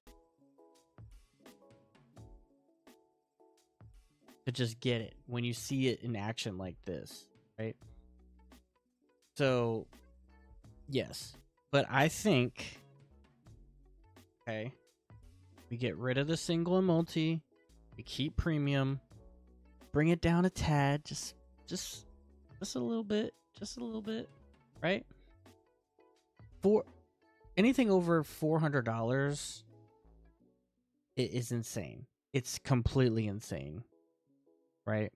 get it when you see it in action like this, right? So, yes. But I think, okay, we get rid of the single and multi, we keep premium, bring it down a tad, just a little bit, right? For anything over $400, it is insane. It's completely insane, right?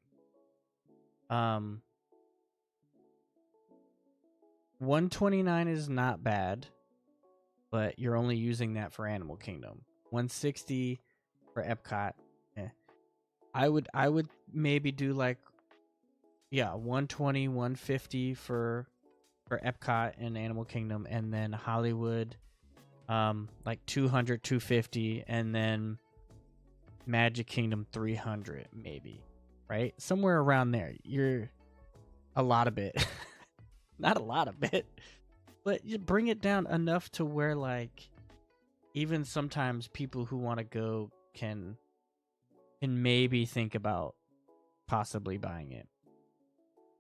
$129 is not bad, but you're only using that for Animal Kingdom. $160 for Epcot. I would maybe do like, yeah, $120, $150 for Epcot and Animal Kingdom, and then Hollywood, like $200, $250, and then Magic Kingdom $300, maybe, right? Somewhere around there. You're a lot of it. Not a lot of it, but you bring it down enough to where, like, even sometimes people who want to go can maybe think about possibly buying it.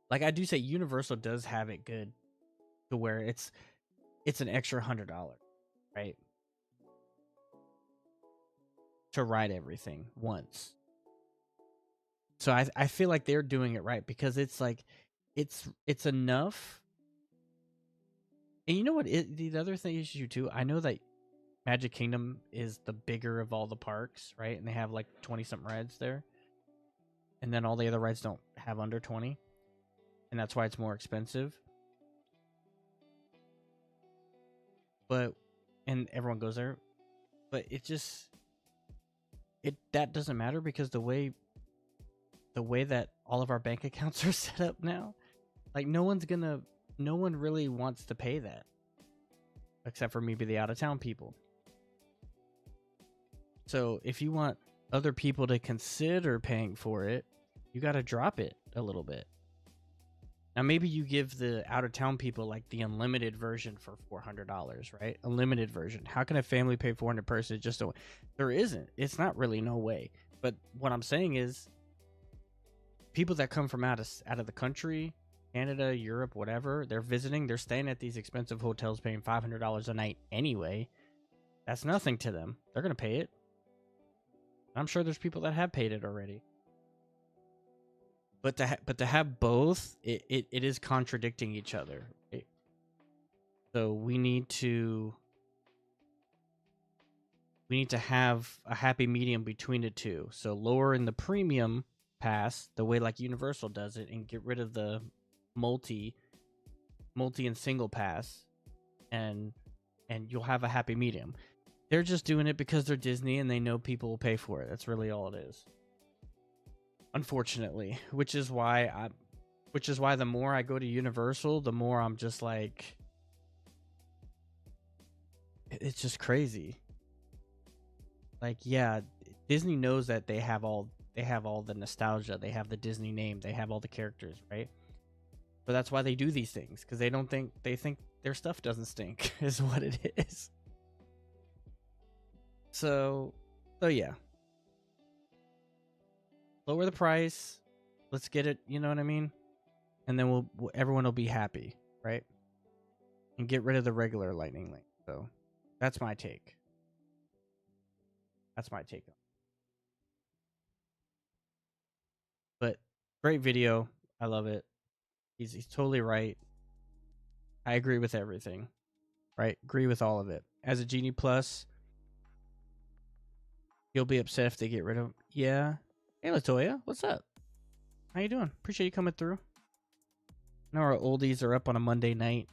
Like, I do say Universal does have it good to where it's an extra $100, right? To ride everything once. So I feel like they're doing it right, because it's like it's enough. And you know what? The other thing is too. I know that Magic Kingdom is the bigger of all the parks, right? And they have like 20-something rides there, and then all the other rides don't have under 20, and that's why it's more expensive. But and everyone goes there, but that doesn't matter, because the way that all of our bank accounts are set up now, like no one really wants to pay that, except for maybe the out-of-town people. So if you want other people to consider paying for it, you got to drop it a little bit. Now maybe you give the out-of-town people like the unlimited version for $400, right? A limited version. How can a family pay $400 per person? There isn't. It's not really, no way. But what I'm saying is, people that come from out of the country, Canada, Europe, whatever, they're visiting, they're staying at these expensive hotels paying $500 a night anyway. That's nothing to them. They're going to pay it. I'm sure there's people that have paid it already. But to have both, it is contradicting each other. Right? So we need to have a happy medium between the two. So lower in the premium pass, the way like Universal does it, and get rid of the multi and single pass, and you'll have a happy medium. They're just doing it because they're Disney and they know people will pay for it. That's really all it is. Unfortunately, which is why the more I go to Universal, the more I'm just like, it's just crazy. Like, yeah, Disney knows that they have all the nostalgia, they have the Disney name, they have all the characters, right? But that's why they do these things, because they think their stuff doesn't stink is what it is. So yeah. Lower the price. Let's get it, you know what I mean? And then everyone will be happy, right? And get rid of the regular Lightning Link. So that's my take. That's my take on it. But great video. I love it. He's totally right. I agree with everything. Right? Agree with all of it. As a Genie Plus, you'll be upset if they get rid of him. Yeah. Hey, Latoya. What's up? How you doing? Appreciate you coming through. I know our oldies are up on a Monday night.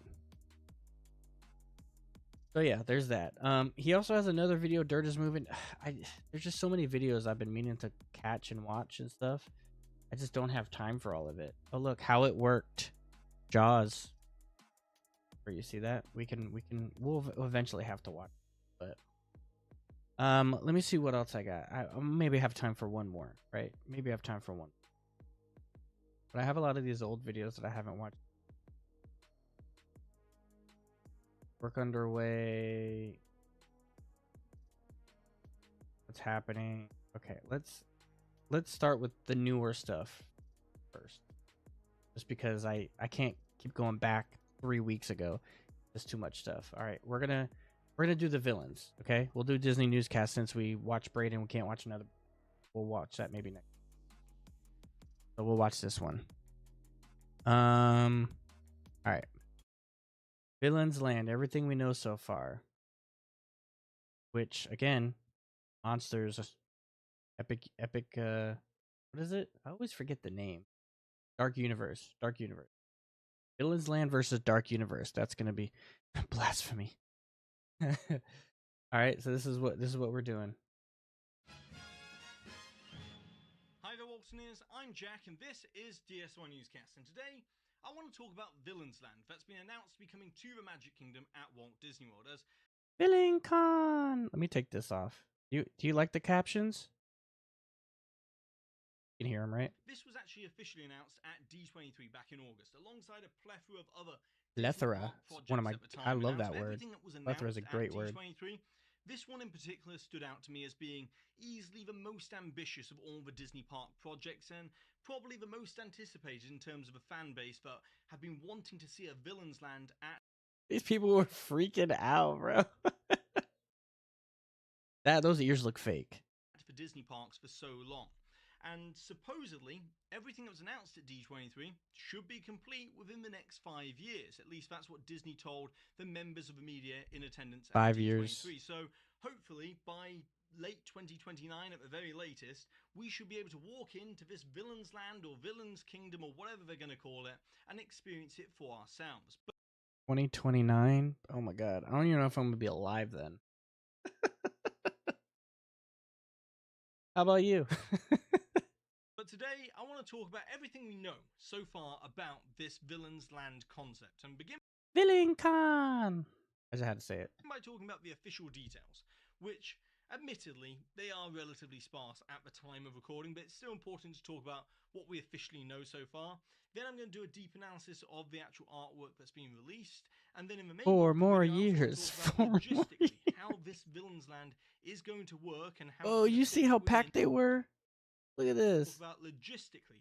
So yeah, there's that. He also has another video, Dirt is Moving. There's just so many videos I've been meaning to catch and watch and stuff. I just don't have time for all of it. Oh look, How It Worked. Jaws. Where you see that? We'll eventually have to watch it. But let me see what else I got. I maybe have time for one more, right? Maybe I have time for one. But I have a lot of these old videos that I haven't watched. Work underway. What's happening? Okay, let's start with the newer stuff first. Just because I can't keep going back 3 weeks ago. There's too much stuff. All right, we're gonna do the villains. Okay, we'll do Disney Newscast since we watched Braden. We can't watch another. We'll watch that maybe next. So we'll watch this one. All right. Villains Land, everything we know so far. Which again, monsters, epic. What is it? I always forget the name. Dark Universe. Villains Land versus Dark Universe. That's gonna be blasphemy. All right, so this is what we're doing. Hi there, Waltoneers. I'm Jack, and this is DS1 Newscast. And today, I want to talk about Villains Land, that's been announced to be coming to the Magic Kingdom at Walt Disney World as VillainCon. Let me take this off. Do you like the captions? You can hear them, right? This was actually officially announced at D23 back in August, alongside a plethora of other Plethora. One of my. I love that word. Plethora is a great word. This one in particular stood out to me as being easily the most ambitious of all the Disney park projects and probably the most anticipated in terms of a fan base that have been wanting to see a Villains Land at. These people were freaking out, bro. Those ears look fake. For Disney parks for so long. And supposedly, everything that was announced at D23 should be complete within the next 5 years. At least that's what Disney told the members of the media in attendance at 5 D23. years. So hopefully by late 2029 at the very latest, we should be able to walk into this Villains Land or Villains Kingdom or whatever they're going to call it and experience it for ourselves. 2029? Oh my god. I don't even know if I'm going to be alive then. How about you? But today, I want to talk about everything we know so far about this Villains Land concept and begin VillainCon! I just had to say it. By talking about the official details, which, admittedly, they are relatively sparse at the time of recording, but it's still important to talk about what we officially know so far. Then I'm going to do a deep analysis of the actual artwork that's been released, and then in the main 4 more years. 4 more years. How this Villains Land is going to work and how. Oh, you see how packed they were? Look at this. Talk about logistically.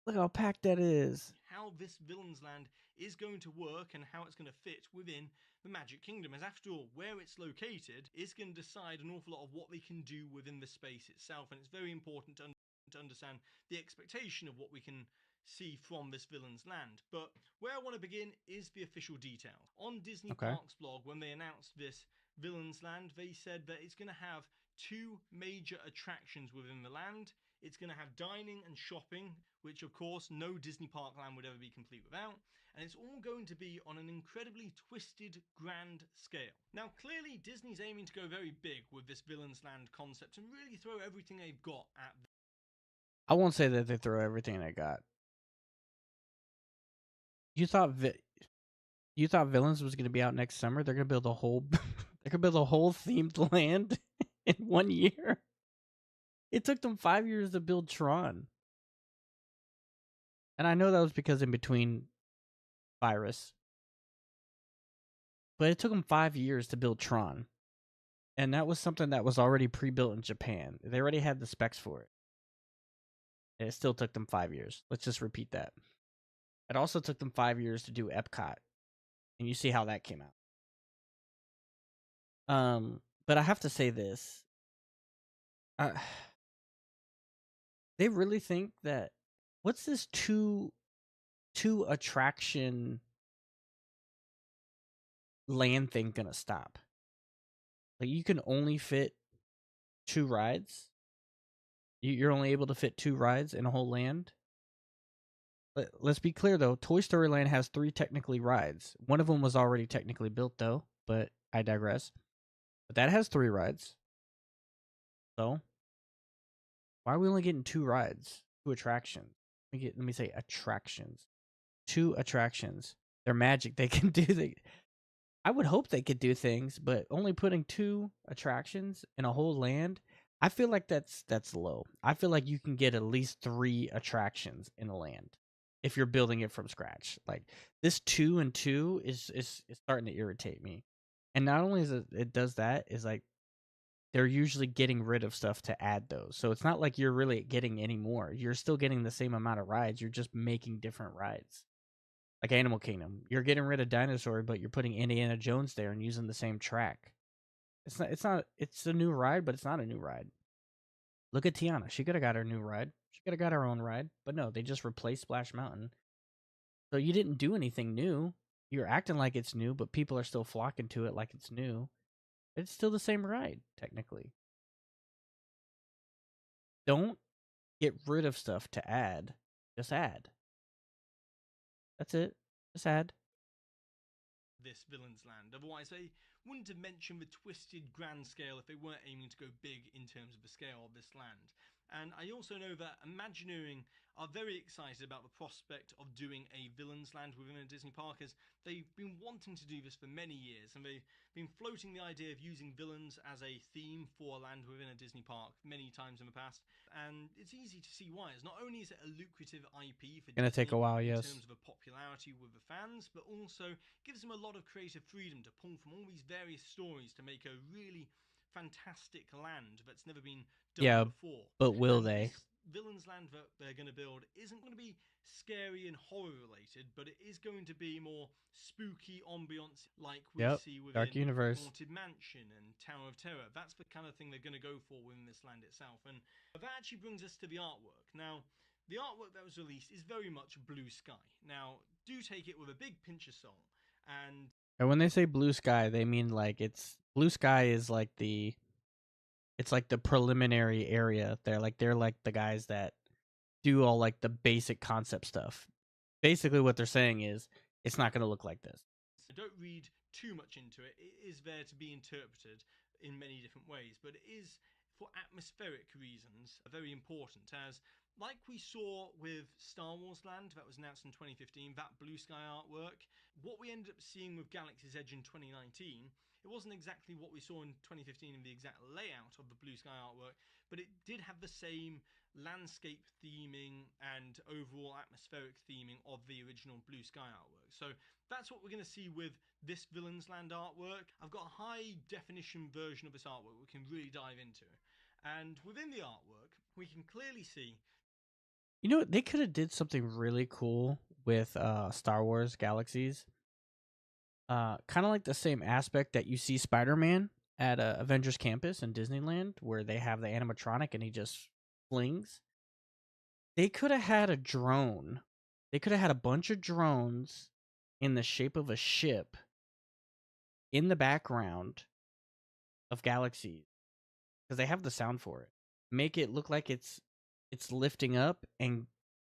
Look how packed that is. How this Villains Land is going to work and how it's going to fit within the Magic Kingdom. As after all, where it's located is going to decide an awful lot of what they can do within the space itself. And it's very important to understand the expectation of what we can see from this Villains Land. But where I want to begin is the official details. On Disney Parks blog, when they announced this Villains Land, they said that it's going to have 2 major attractions within the land. It's going to have dining and shopping, which of course no Disney park land would ever be complete without. And it's all going to be on an incredibly twisted, grand scale. Now, clearly Disney's aiming to go very big with this Villains Land concept and really throw everything they've got at. I won't say that they throw everything they got. You thought Villains was going to be out next summer? They're going to build a whole they're going to build a whole themed land in 1 year. It took them 5 years to build Tron. And I know that was because in between virus. But it took them 5 years to build Tron. And that was something that was already pre-built in Japan. They already had the specs for it. And it still took them 5 years. Let's just repeat that. It also took them 5 years to do Epcot. And you see how that came out. But I have to say this. They really think that, what's this two attraction land thing gonna stop? Like, you can only fit 2 rides? You're only able to fit 2 rides in a whole land? Let's be clear though, Toy Story Land has 3 technically rides. One of them was already technically built though, but I digress. But that has 3 rides. So, why are we only getting 2 rides? 2 attractions. Let me say attractions. 2 attractions. They're magic. They can do I would hope they could do things, but only putting 2 attractions in a whole land, I feel like that's low. I feel like you can get at least 3 attractions in a land if you're building it from scratch. Like, this 2 and 2 is starting to irritate me. And not only is it does that, is like they're usually getting rid of stuff to add those. So it's not like you're really getting any more. You're still getting the same amount of rides. You're just making different rides. Like Animal Kingdom, you're getting rid of Dinosaur, but you're putting Indiana Jones there and using the same track. It's a new ride, but it's not a new ride. Look at Tiana. She could have got her new ride. She could have got her own ride, but no, they just replaced Splash Mountain. So you didn't do anything new. You're acting like it's new, but people are still flocking to it like it's new. It's still the same ride, technically. Don't get rid of stuff to add. Just add. That's it. Just add. This Villains Land. Otherwise, they wouldn't have mentioned the twisted grand scale if they weren't aiming to go big in terms of the scale of this land. And I also know that Imagineering are very excited about the prospect of doing a Villains Land within a Disney park, as they've been wanting to do this for many years, and they've been floating the idea of using villains as a theme for a land within a Disney park many times in the past. And it's easy to see why. As not only is it a lucrative IP for Gonna Disney take a while, in yes. terms of the popularity with the fans, but also gives them a lot of creative freedom to pull from all these various stories to make a really fantastic land that's never been done before. But will they? Villains Land that they're going to build isn't going to be scary and horror related, but it is going to be more spooky ambiance like we see within Dark Universe, Haunted Mansion and Tower of Terror. That's the kind of thing they're going to go for within this land itself. And that actually brings us to the artwork. Now, the artwork that was released is very much blue sky. Now, do take it with a big pinch of salt. And when they say blue sky, they mean like blue sky is like it's like the preliminary area. They're like the guys that do all like the basic concept stuff. Basically what they're saying is it's not going to look like this. So don't read too much into it. It is there to be interpreted in many different ways, but it is for atmospheric reasons very important, as like we saw with Star Wars Land that was announced in 2015, that blue sky artwork, what we ended up seeing with Galaxy's Edge in 2019, it wasn't exactly what we saw in 2015 in the exact layout of the blue sky artwork, but it did have the same landscape theming and overall atmospheric theming of the original blue sky artwork. So that's what we're going to see with this Villains Land artwork. I've got a high definition version of this artwork we can really dive into. And within the artwork, we can clearly see, you know, they could have did something really cool with Star Wars Galaxies. Kind of like the same aspect that you see Spider-Man at Avengers Campus in Disneyland, where they have the animatronic and he just flings. They could have had a drone. They could have had a bunch of drones in the shape of a ship in the background of Galaxies. because they have the sound for it. Make it look like it's lifting up and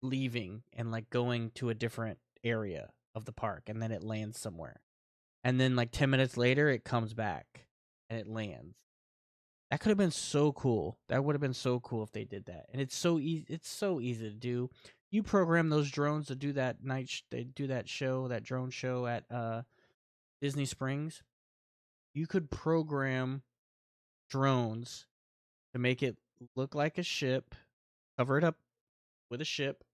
leaving and like going to a different area of the park, and then it lands somewhere. And then like 10 minutes later it comes back and it lands. That could have been so cool. That would have been so cool if they did that. And it's so easy. It's so easy to do. You program those drones to do that they do that show, that drone show at Disney Springs. You could program drones to make it look like a ship, cover it up with a ship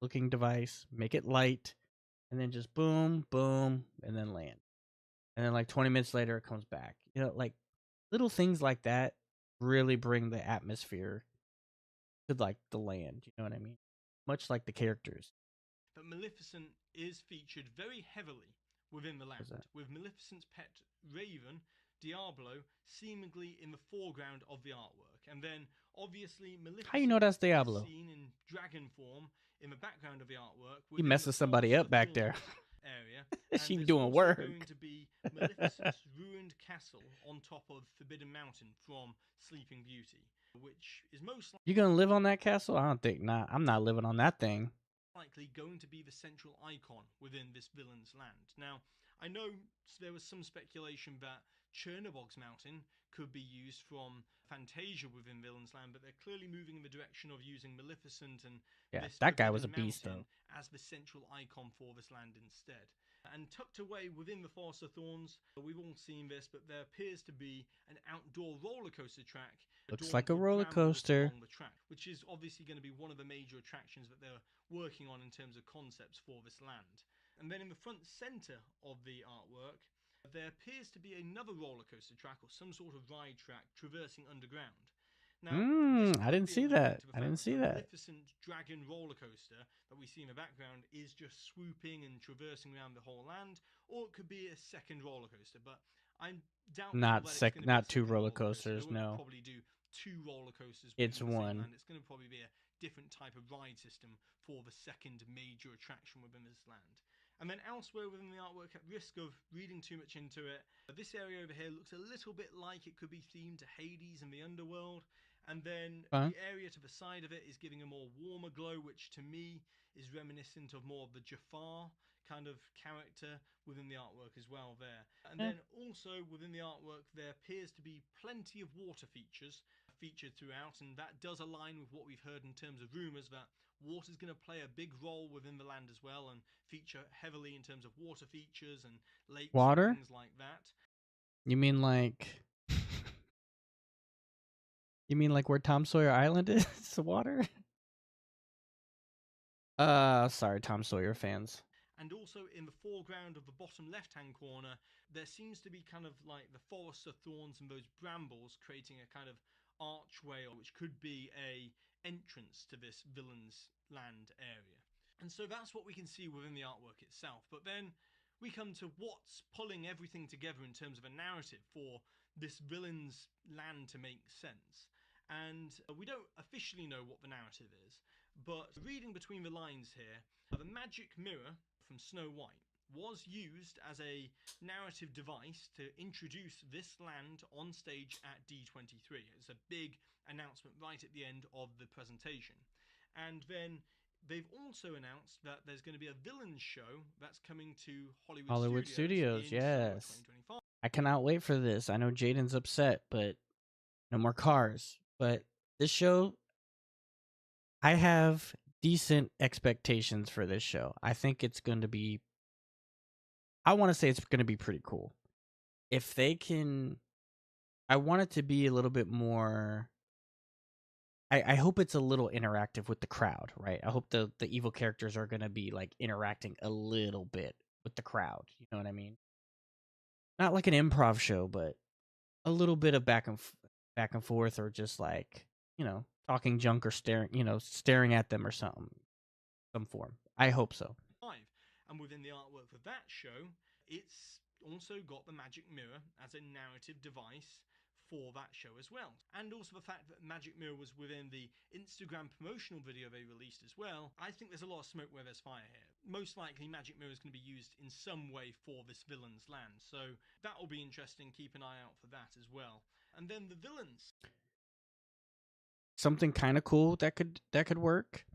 looking device, make it light, and then just boom, boom, and then land. And then like 20 minutes later it comes back. You know, like little things like that really bring the atmosphere to like the land, you know what I mean? Much like the characters. But Maleficent is featured very heavily within the land, with Maleficent's pet Raven, Diablo, seemingly in the foreground of the artwork. And then obviously Maleficent How you know that's Diablo? is seen in dragon form in the background of the artwork. He messes somebody up back there. Area. She doing work. Going to be Maleficent's ruined castle on top of Forbidden Mountain from Sleeping Beauty, which is most likely... You gonna live on that castle? I don't think not. I'm not living on that thing. Likely going to be the central icon within this villain's land. Now, I know there was some speculation that Chernobog's Mountain could be used from Fantasia within Villain's Land, but they're clearly moving in the direction of using Maleficent and this that guy was a beast though, as the central icon for this land instead. And tucked away within the Forest of Thorns, we've all seen this, but there appears to be an outdoor roller coaster track. Looks like a roller coaster. Along the track, which is obviously going to be one of the major attractions that they're working on in terms of concepts for this land. And then in the front center of the artwork, there appears to be another roller coaster track or some sort of ride track traversing underground. Now, I didn't see that. I didn't see that. The Magnificent Dragon roller coaster that we see in the background is just swooping and traversing around the whole land, or it could be a second roller coaster. But I'm doubtful not two roller coasters. No, probably do two roller coasters. It's one. It's going to probably be a different type of ride system for the second major attraction within this land. And then elsewhere within the artwork, at risk of reading too much into it, this area over here looks a little bit like it could be themed to Hades and the underworld. And then the area to the side of it is giving a more warmer glow, which to me is reminiscent of more of the Jafar kind of character within the artwork as well there. And then also within the artwork, there appears to be plenty of water features featured throughout, and that does align with what we've heard in terms of rumors that water is going to play a big role within the land as well and feature heavily in terms of water features and lakes and things like that. You mean like where Tom Sawyer Island is? Water? Sorry, Tom Sawyer fans. And also in the foreground of the bottom left-hand corner, there seems to be kind of like the Forest of Thorns and those brambles creating a kind of archway, which could be a entrance to this villain's land area. And so that's what we can see within the artwork itself. But then we come to what's pulling everything together in terms of a narrative for this villain's land to make sense. And we don't officially know what the narrative is, but reading between the lines here, the magic mirror from Snow White was used as a narrative device to introduce this land on stage at D23. It's a big announcement right at the end of the presentation. And then they've also announced that there's going to be a villains show that's coming to Hollywood Studios. Yes. I cannot wait for this. I know Jaden's upset, but no more cars. But this show, I have decent expectations for this show. I think it's going to be, I want to say it's going to be pretty cool. If they can, I want it to be a little bit more, I hope it's a little interactive with the crowd, right? I hope the evil characters are going to be like interacting a little bit with the crowd. You know what I mean? Not like an improv show, but a little bit of back and forth, or just like, talking junk or staring at them or something, some form. I hope so. And within the artwork for that show, it's also got the magic mirror as a narrative device for that show as well. And also the fact that Magic Mirror was within the Instagram promotional video they released as well. I think there's a lot of smoke where there's fire here. most likely Magic Mirror is going to be used in some way for this villain's land. So that will be interesting. Keep an eye out for that as well. And then the villains. Something kind of cool that could work,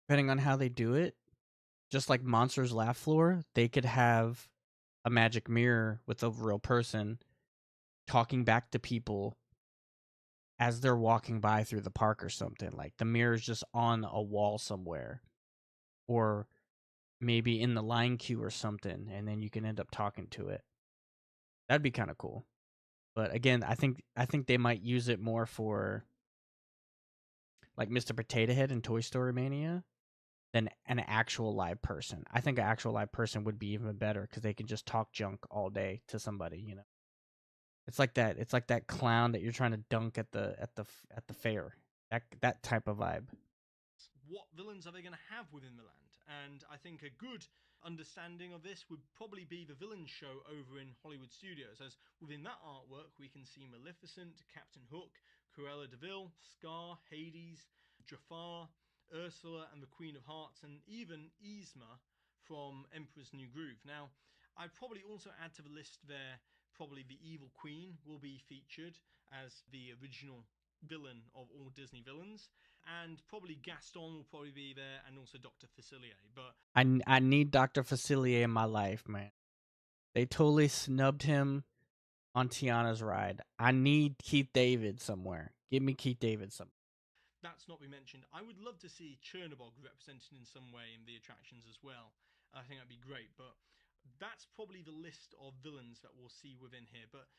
depending on how they do it. Just like Monsters Laugh Floor, they could have a magic mirror with a real person talking back to people as they're walking by through the park or something. Like the mirror's just on a wall somewhere, or maybe in the line queue or something, and then you can end up talking to it. That'd be kind of cool. But again, I think they might use it more for like Mr. Potato Head in Toy Story Mania than an actual live person. I think an actual live person would be even better because they can just talk junk all day to somebody, you know. It's like that. It's like that clown that you're trying to dunk at the fair. That type of vibe. What villains are they going to have within the land? And I think a good understanding of this would probably be the villain show over in Hollywood Studios, as within that artwork we can see Maleficent, Captain Hook, Cruella de Vil, Scar, Hades, Jafar, Ursula and the Queen of Hearts, and even Yzma from Emperor's New Groove. Now, I'd probably also add to the list there, probably the Evil Queen will be featured as the original villain of all Disney villains, and probably Gaston will probably be there, and also Dr. Facilier. But I need Dr. Facilier in my life, man. They totally snubbed him on Tiana's ride. I need Keith David somewhere. Give me Keith David somewhere. That's not been mentioned. I would love to see Chernobog represented in some way in the attractions as well. I think that'd be great, but that's probably the list of villains that we'll see within here. But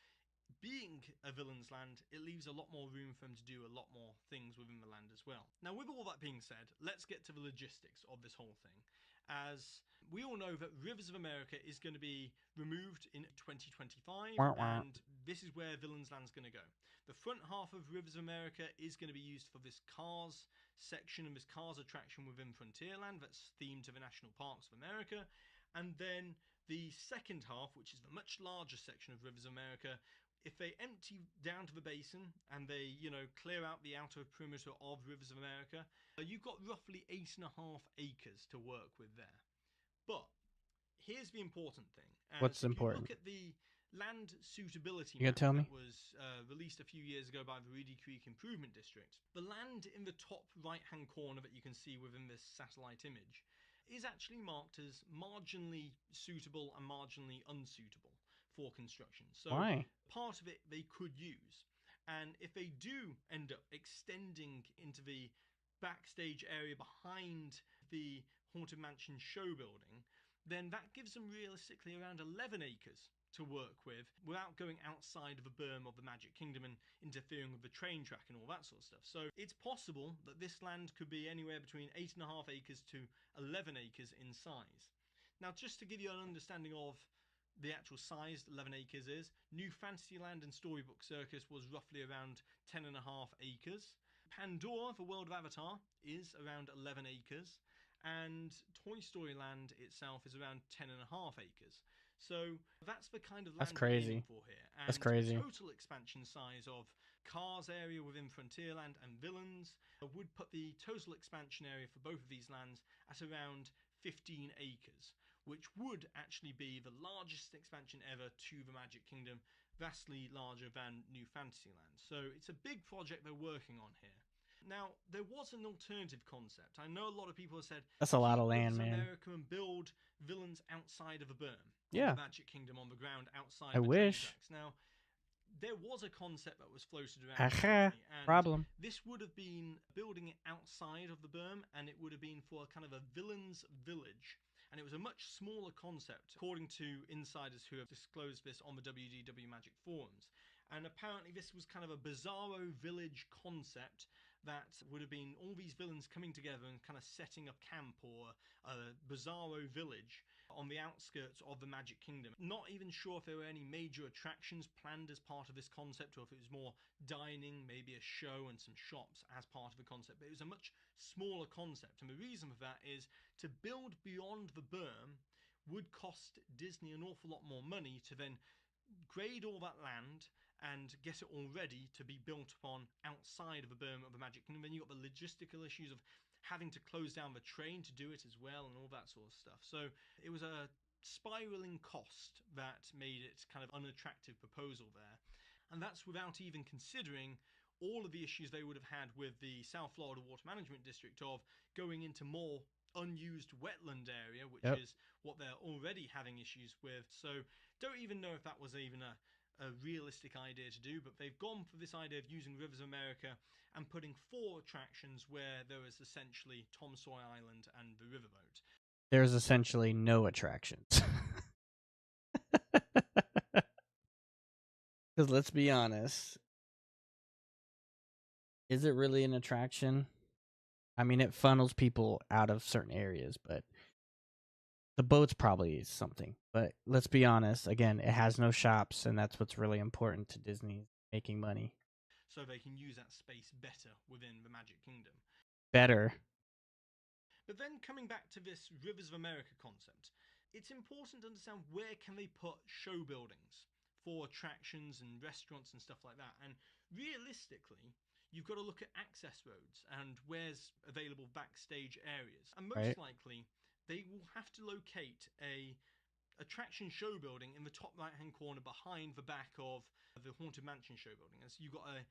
being a villain's land, it leaves a lot more room for them to do a lot more things within the land as well. Now, with all that being said, let's get to the logistics of this whole thing. As we all know that Rivers of America is going to be removed in 2025, and this is where Villains Land's going to go. The front half of Rivers of America is going to be used for this Cars section and this Cars attraction within Frontierland that's themed to the National Parks of America. And then the second half, which is the much larger section of Rivers of America, if they empty down to the basin and they, clear out the outer perimeter of Rivers of America, you've got roughly 8.5 acres to work with there. But here's the important thing. What's important? If you look at the land suitability map that was released a few years ago by the Reedy Creek Improvement District, the land in the top right-hand corner that you can see within this satellite image is actually marked as marginally suitable and marginally unsuitable for construction. So why? Part of it they could use. And if they do end up extending into the backstage area behind the Haunted Mansion show building, then that gives them realistically around 11 acres to work with without going outside of the berm of the Magic Kingdom and interfering with the train track and all that sort of stuff. So it's possible that this land could be anywhere between 8.5 acres to 11 acres in size. Now, just to give you an understanding of the actual size 11 acres is, New Fantasyland and Storybook Circus was roughly around 10.5 acres. Pandora, the World of Avatar, is around 11 acres. And Toy Story Land itself is around 10.5 acres. So that's the kind of land we're aiming for here. And that's crazy. The total expansion size of Cars area within Frontierland and Villains would put the total expansion area for both of these lands at around 15 acres, which would actually be the largest expansion ever to the Magic Kingdom, vastly larger than New Fantasyland. So it's a big project they're working on here. Now, there was an alternative concept. I know a lot of people have said, that's a lot of land, man. America and build villains outside of a berm. Yeah. The Magic Kingdom on the ground outside I the wish. tracks. Now, there was a concept that was floated around. And problem. This would have been building it outside of the berm, and it would have been for kind of a villains village. And it was a much smaller concept, according to insiders who have disclosed this on the WDW Magic forums. And apparently this was kind of a bizarro village concept that would have been all these villains coming together and kind of setting up camp or a bizarro village on the outskirts of the Magic Kingdom. Not even sure if there were any major attractions planned as part of this concept, or if it was more dining, maybe a show and some shops as part of the concept. But it was a much smaller concept, and the reason for that is to build beyond the berm would cost Disney an awful lot more money to then grade all that land and get it all ready to be built upon outside of the berm of the Magic Kingdom. Then you've got the logistical issues of having to close down the train to do it as well, and all that sort of stuff. So it was a spiraling cost that made it kind of unattractive proposal there. And that's without even considering all of the issues they would have had with the South Florida Water Management District of going into more unused wetland area, which is what they're already having issues with. So don't even know if that was even a realistic idea to do, but they've gone for this idea of using Rivers of America and putting 4 attractions where there is essentially Tom Sawyer Island and the riverboat. There's essentially no attractions. Because let's be honest, is it really an attraction? I mean, it funnels people out of certain areas, but the boat's probably something. But let's be honest, again, it has no shops, and that's what's really important to Disney, making money. So they can use that space better within the Magic Kingdom. Better. But then coming back to this Rivers of America concept, it's important to understand where can they put show buildings for attractions and restaurants and stuff like that. And realistically, you've got to look at access roads and where's available backstage areas. And most likely, they will have to locate a attraction show building in the top right-hand corner behind the back of the Haunted Mansion show building. And so you've got a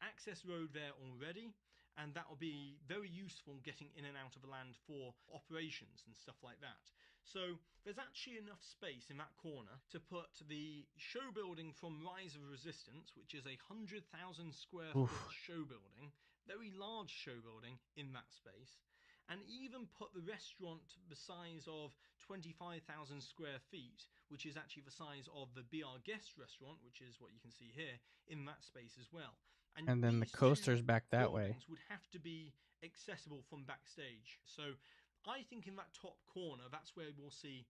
access road there already, and that will be very useful getting in and out of the land for operations and stuff like that. So there's actually enough space in that corner to put the show building from Rise of Resistance, which is a 100,000 square foot show building, very large show building in that space, and even put the restaurant the size of 25,000 square feet, which is actually the size of the Be Our Guest restaurant, which is what you can see here, in that space as well. And then the coaster's back that way. Would have to be accessible from backstage. So I think in that top corner, that's where we'll see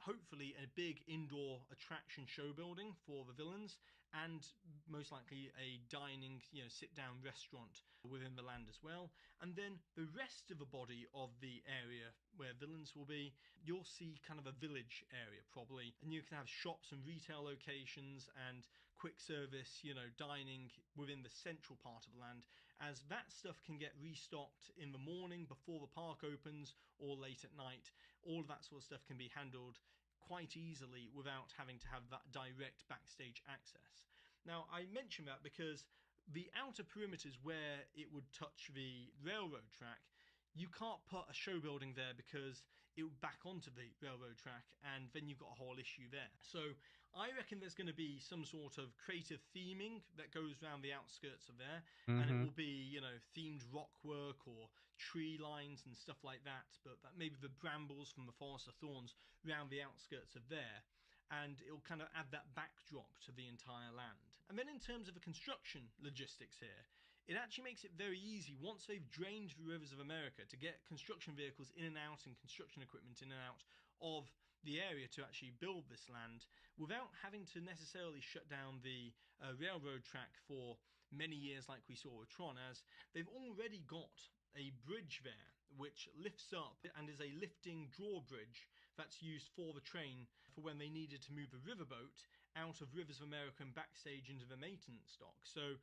hopefully a big indoor attraction show building for the villains, and most likely a dining, sit-down restaurant within the land as well. And then the rest of the body of the area where villains will be, you'll see kind of a village area probably, and you can have shops and retail locations and quick service, dining within the central part of the land, as that stuff can get restocked in the morning before the park opens or late at night. All of that sort of stuff can be handled quite easily without having to have that direct backstage access. Now, I mention that because the outer perimeters where it would touch the railroad track, you can't put a show building there because it would back onto the railroad track, and then you've got a whole issue there. So I reckon there's going to be some sort of creative theming that goes around the outskirts of there, and it will be, themed rock work or tree lines and stuff like that, but maybe the brambles from the Forest of Thorns around the outskirts of there, and it'll kind of add that backdrop to the entire land. And then in terms of the construction logistics here, it actually makes it very easy once they've drained the Rivers of America to get construction vehicles in and out and construction equipment in and out of the area to actually build this land without having to necessarily shut down the railroad track for many years like we saw with Tron, as they've already got a bridge there which lifts up and is a lifting drawbridge that's used for the train for when they needed to move the riverboat out of Rivers of America and backstage into the maintenance dock. So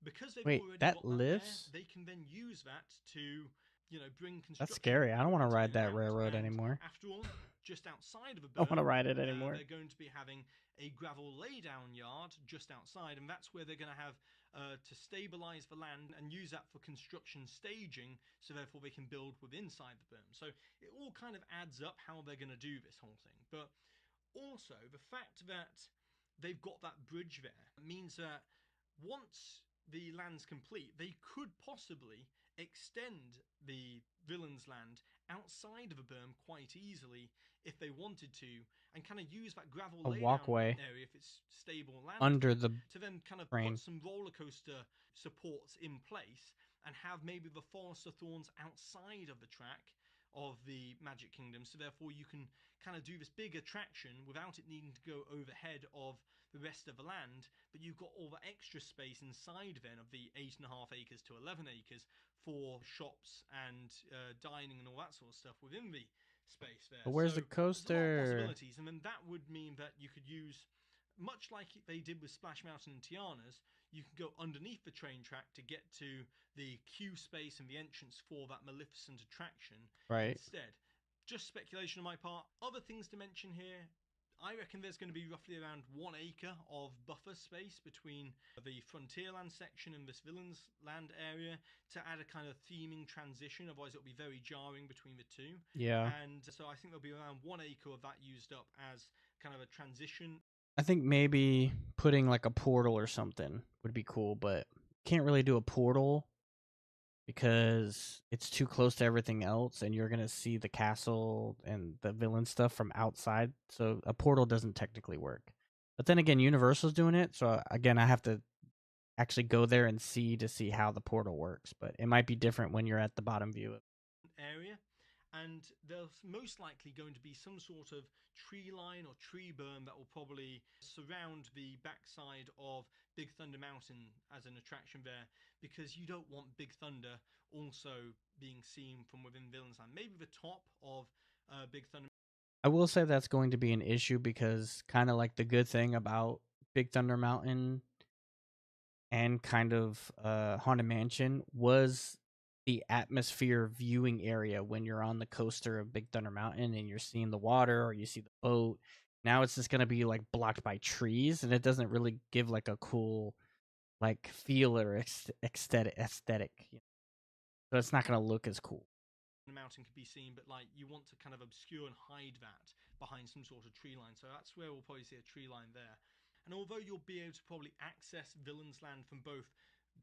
because they've already got that there, they can then use that to bring construction. That's scary. I don't want to ride that railroad anymore. After all, just outside of a I don't want to ride it anymore. They're going to be having a gravel laydown yard just outside, and that's where they're going to have to stabilize the land and use that for construction staging, so therefore they can build within inside the berm. So it all kind of adds up how they're going to do this whole thing. But also the fact that they've got that bridge there means that once the land's complete, they could possibly extend the villain's land outside of a berm quite easily if they wanted to, and kind of use that gravel walkway area if it's stable land under the to then kind of train. put some roller coaster supports in place and have maybe the Forest of Thorns outside of the track of the Magic Kingdom, so therefore you can kind of do this big attraction without it needing to go overhead of the rest of the land, but you've got all the extra space inside then of the 8.5 acres to 11 acres for shops and dining and all that sort of stuff within the space there. But where's the coaster? There's a lot of possibilities, and then that would mean that you could use much like they did with Splash Mountain and Tiana's, you can go underneath the train track to get to the queue space and the entrance for that Maleficent attraction instead. Just speculation on my part. Other things to mention here. I reckon there's going to be roughly around 1 acre of buffer space between the Frontierland section and this Villains Land area to add a kind of theming transition. Otherwise, it'll be very jarring between the two. Yeah. And so I think there'll be around 1 acre of that used up as kind of a transition. I think maybe putting like a portal or something would be cool, but can't really do a portal because it's too close to everything else and you're going to see the castle and the villain stuff from outside. So a portal doesn't technically work. But then again, Universal's doing it. So again, I have to actually go there and see how the portal works. But it might be different when you're at the bottom view area. And there's most likely going to be some sort of tree line or tree berm that will probably surround the backside of Big Thunder Mountain as an attraction there, because you don't want Big Thunder also being seen from within Villains Land. Maybe the top of Big Thunder. I will say that's going to be an issue because kind of like the good thing about Big Thunder Mountain and kind of Haunted Mansion was the atmosphere viewing area when you're on the coaster of Big Thunder Mountain and you're seeing the water or you see the boat. Now it's just going to be like blocked by trees and it doesn't really give like a cool like feel or aesthetic. So it's not going to look as cool. The mountain could be seen, but like you want to kind of obscure and hide that behind some sort of tree line. So that's where we'll probably see a tree line there. And although you'll be able to probably access Villains Land from both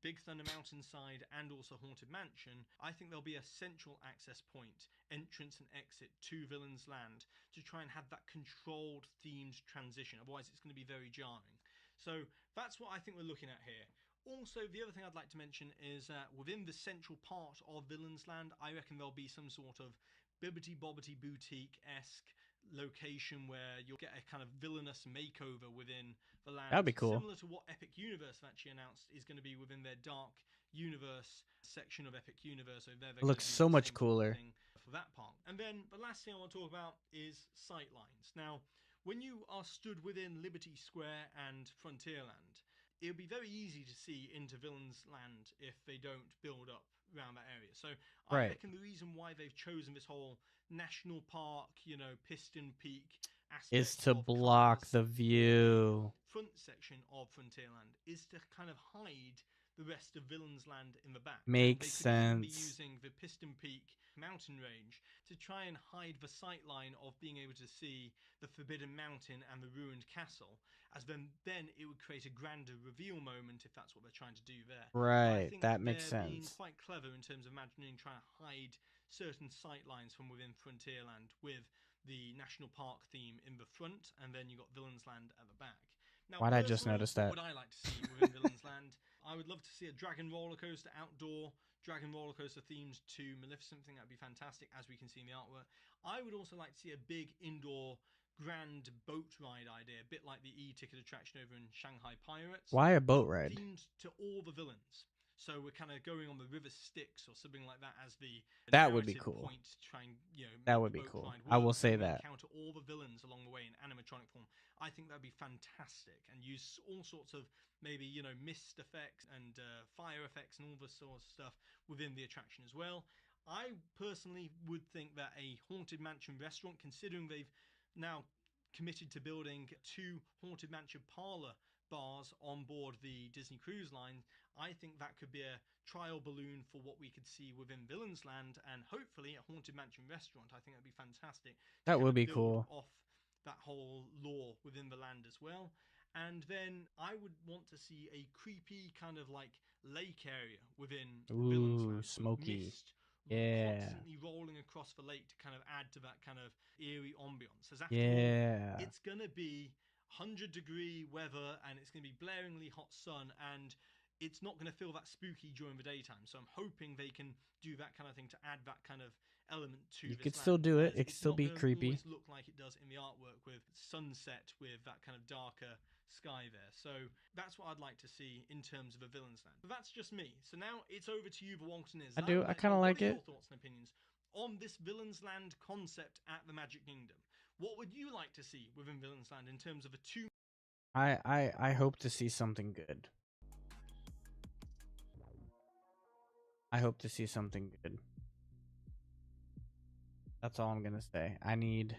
Big Thunder Mountain side and also Haunted Mansion, I think there'll be a central access point, entrance and exit to Villains Land to try and have that controlled themed transition. Otherwise it's going to be very jarring. So that's what I think we're looking at here. Also, the other thing I'd like to mention is within the central part of Villains Land, I reckon there'll be some sort of Bibbidi Bobbidi Boutique-esque location where you'll get a kind of villainous makeover within the land. That'd be cool. Similar to what Epic Universe have actually announced is going to be within their Dark Universe section of Epic Universe. So it looks so much cooler for that part. And then the last thing I want to talk about is sightlines. Now, when you are stood within Liberty Square and Frontierland, it'll be very easy to see into Villains Land if they don't build up around that area. So I reckon the reason why they've chosen this whole national park, Piston Peak aspect is to block the view. Front section of Frontierland is to kind of hide the rest of Villains Land in the back. Makes sense. They could even be using the Piston Peak mountain range to try and hide the sight line of being able to see the Forbidden Mountain and the ruined castle, as then it would create a grander reveal moment if that's what they're trying to do there. Right, that makes sense. Being quite clever in terms of imagining trying to hide certain sight lines from within Frontierland with the national park theme in the front, and then you got Villains Land at the back. Now, why'd I just notice that? What would I like to see within Villains Land? I would love to see a Dragon Roller Coaster outdoor, Dragon Roller Coaster themed to Maleficent. I think that'd be fantastic, as we can see in the artwork. I would also like to see a big indoor grand boat ride idea, a bit like the e-ticket attraction over in Shanghai Pirates. Why a boat ride? Themed to all the villains. So we're kind of going on the river Styx or something like that as the that would be cool. Point to try and, that would be cool. I will say that. Encounter all the villains along the way in animatronic form. I think that'd be fantastic, and use all sorts of maybe mist effects and fire effects and all this sort of stuff within the attraction as well. I personally would think that a Haunted Mansion restaurant, considering they've now committed to building 2 Haunted Mansion parlor bars on board the Disney Cruise Line, I think that could be a trial balloon for what we could see within Villains Land, and hopefully a Haunted Mansion restaurant. I think that'd be fantastic. That would be cool. Off that whole lore within the land as well. And then I would want to see a creepy kind of like lake area within Villains Land. Smoky. Mist constantly rolling across the lake to kind of add to that kind of eerie ambiance. As after all, it's going to be 100-degree weather and it's going to be blaringly hot sun, and it's not going to feel that spooky during the daytime. So I'm hoping they can do that kind of thing to add that kind of element to you this could land, still do it. It could it's still not be gonna creepy. always look like it does in the artwork with sunset with that kind of darker sky there. So that's what I'd like to see in terms of a Villains Land. But that's just me. So now it's over to you, the Wongtoniers. I kind of like it. What are your thoughts and opinions on this Villains Land concept at the Magic Kingdom? What would you like to see within Villains Land in terms of a 2? I hope to see something good. I hope to see something good. That's all I'm gonna say. I need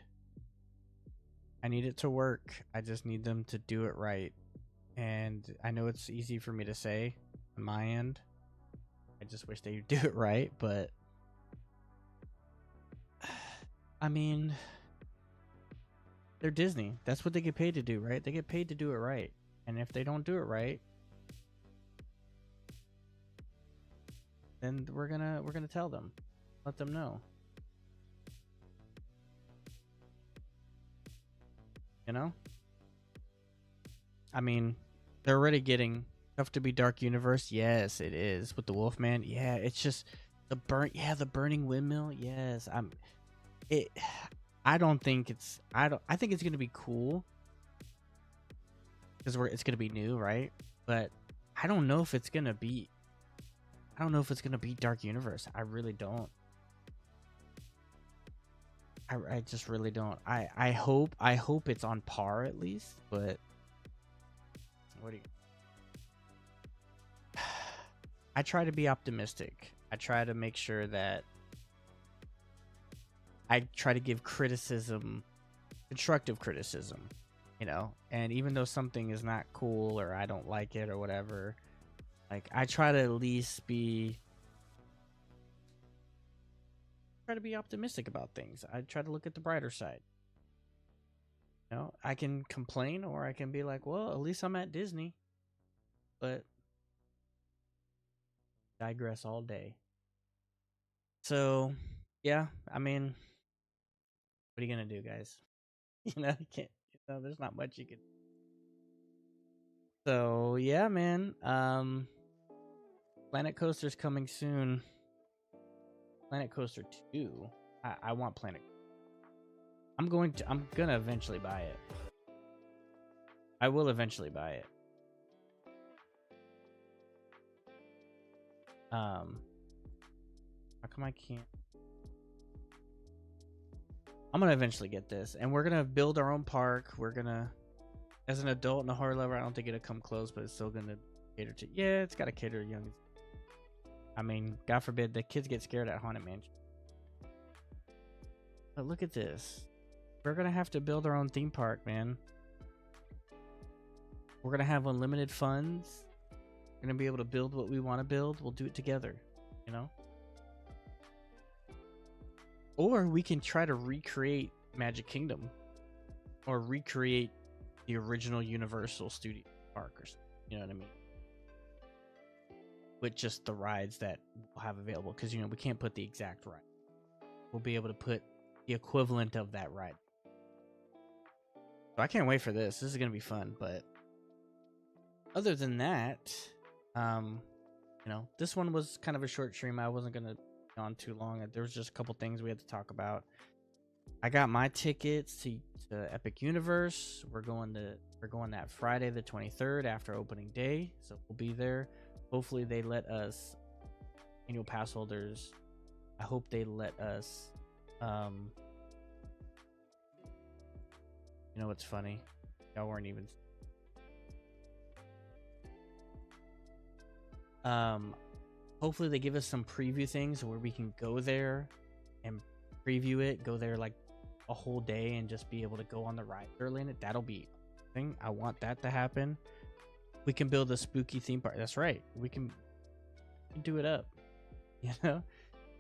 it to work. I just need them to do it right. And I know it's easy for me to say on my end. I just wish they do it right, but I mean, they're Disney. That's what they get paid to do, right? They get paid to do it right. And if they don't do it right, then we're gonna tell them. Let them know. You know? I mean, they're already getting stuff to be Dark Universe. Yes, it is. With the Wolfman. Yeah, it's just the burning windmill. Yes. I think it's gonna be cool. Because it's gonna be new, right? But I don't know if it's gonna be Dark Universe. I really don't. I just really don't. I hope it's on par at least, but what do you I try to be optimistic. I try to make sure that I try to give criticism, constructive criticism, you know, and even though something is not cool or I don't like it or whatever, like I try to at least try to be optimistic about things. I try to look at the brighter side. You know, I can complain or I can be like, well, at least I'm at Disney. But digress all day. So, yeah, I mean, what are you going to do, guys? You know, you can't, there's not much you can. So, yeah, man. Planet Coaster's coming soon. Planet Coaster 2. I want Planet. I'm gonna eventually buy it. I will eventually buy it. How come I can't? I'm gonna eventually get this, and we're gonna build our own park. We're gonna, as an adult and a horror lover, I don't think it'll come close, but it's still gonna cater to. Yeah, it's gotta cater to young. I mean, God forbid the kids get scared at Haunted Mansion. But look at this. We're gonna have to build our own theme park, man. We're gonna have unlimited funds. We're gonna be able to build what we want to build. We'll do it together, you know? Or we can try to recreate Magic Kingdom. Or recreate the original Universal Studio Park or something. You know what I mean? With just the rides that we'll have available. Because, you know, we can't put the exact ride. We'll be able to put the equivalent of that ride. So I can't wait for this. This is going to be fun. But other than that, you know, this one was kind of a short stream. I wasn't going to go on too long. There was just a couple things we had to talk about. I got my tickets to Epic Universe. We're going that Friday the 23rd after opening day. So we'll be there. Hopefully they let us, annual pass holders, I hope they let us, you know what's funny? Y'all weren't even, hopefully they give us some preview things where we can go there and preview it, go there like a whole day and just be able to go on the ride early in it. That'll be thing. I want that to happen. We can build a spooky theme park. That's right. We can do it up, you know?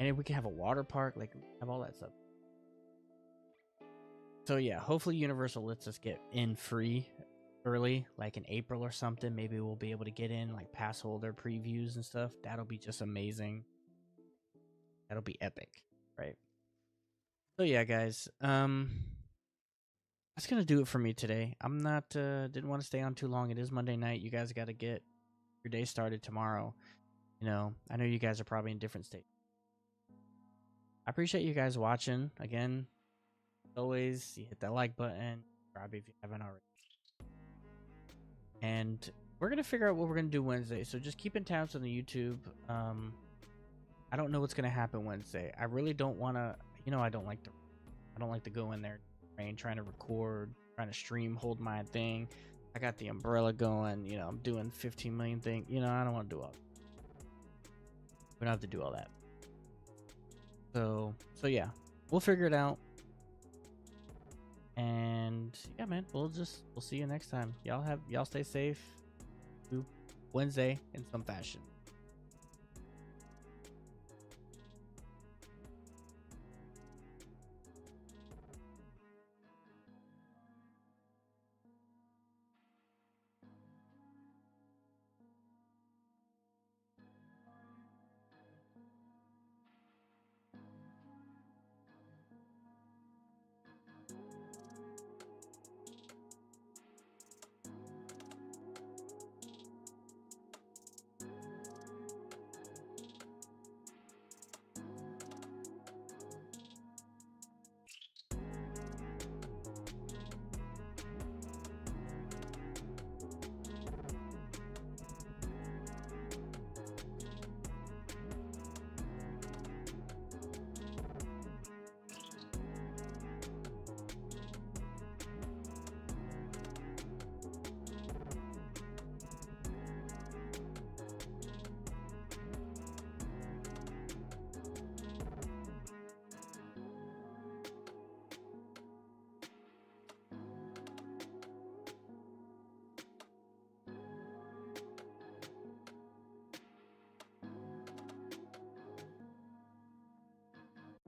And we can have a water park, like have all that stuff. So yeah, hopefully Universal lets us get in free early, like in April or something. Maybe we'll be able to get in like pass holder previews and stuff. That'll be just amazing. That'll be epic, right? So yeah, guys, that's gonna do it for me today. I'm not didn't want to stay on too long. It is Monday night. You guys got to get your day started tomorrow. You know, I know you guys are probably in different states. I appreciate you guys watching. Again, as always, you hit that like button, subscribe if you haven't already. And we're gonna figure out what we're gonna do Wednesday. So just keep in tabs on the YouTube. I don't know what's gonna happen Wednesday. I really don't want to. You know, I don't like to go in there. Trying to record, trying to stream, hold my thing. I got the umbrella going, you know, I'm doing 15 million things. You know, I don't want to do all that. We don't have to do all that. So yeah, we'll figure it out. And yeah, man, we'll see you next time. Y'all stay safe. Do Wednesday in some fashion.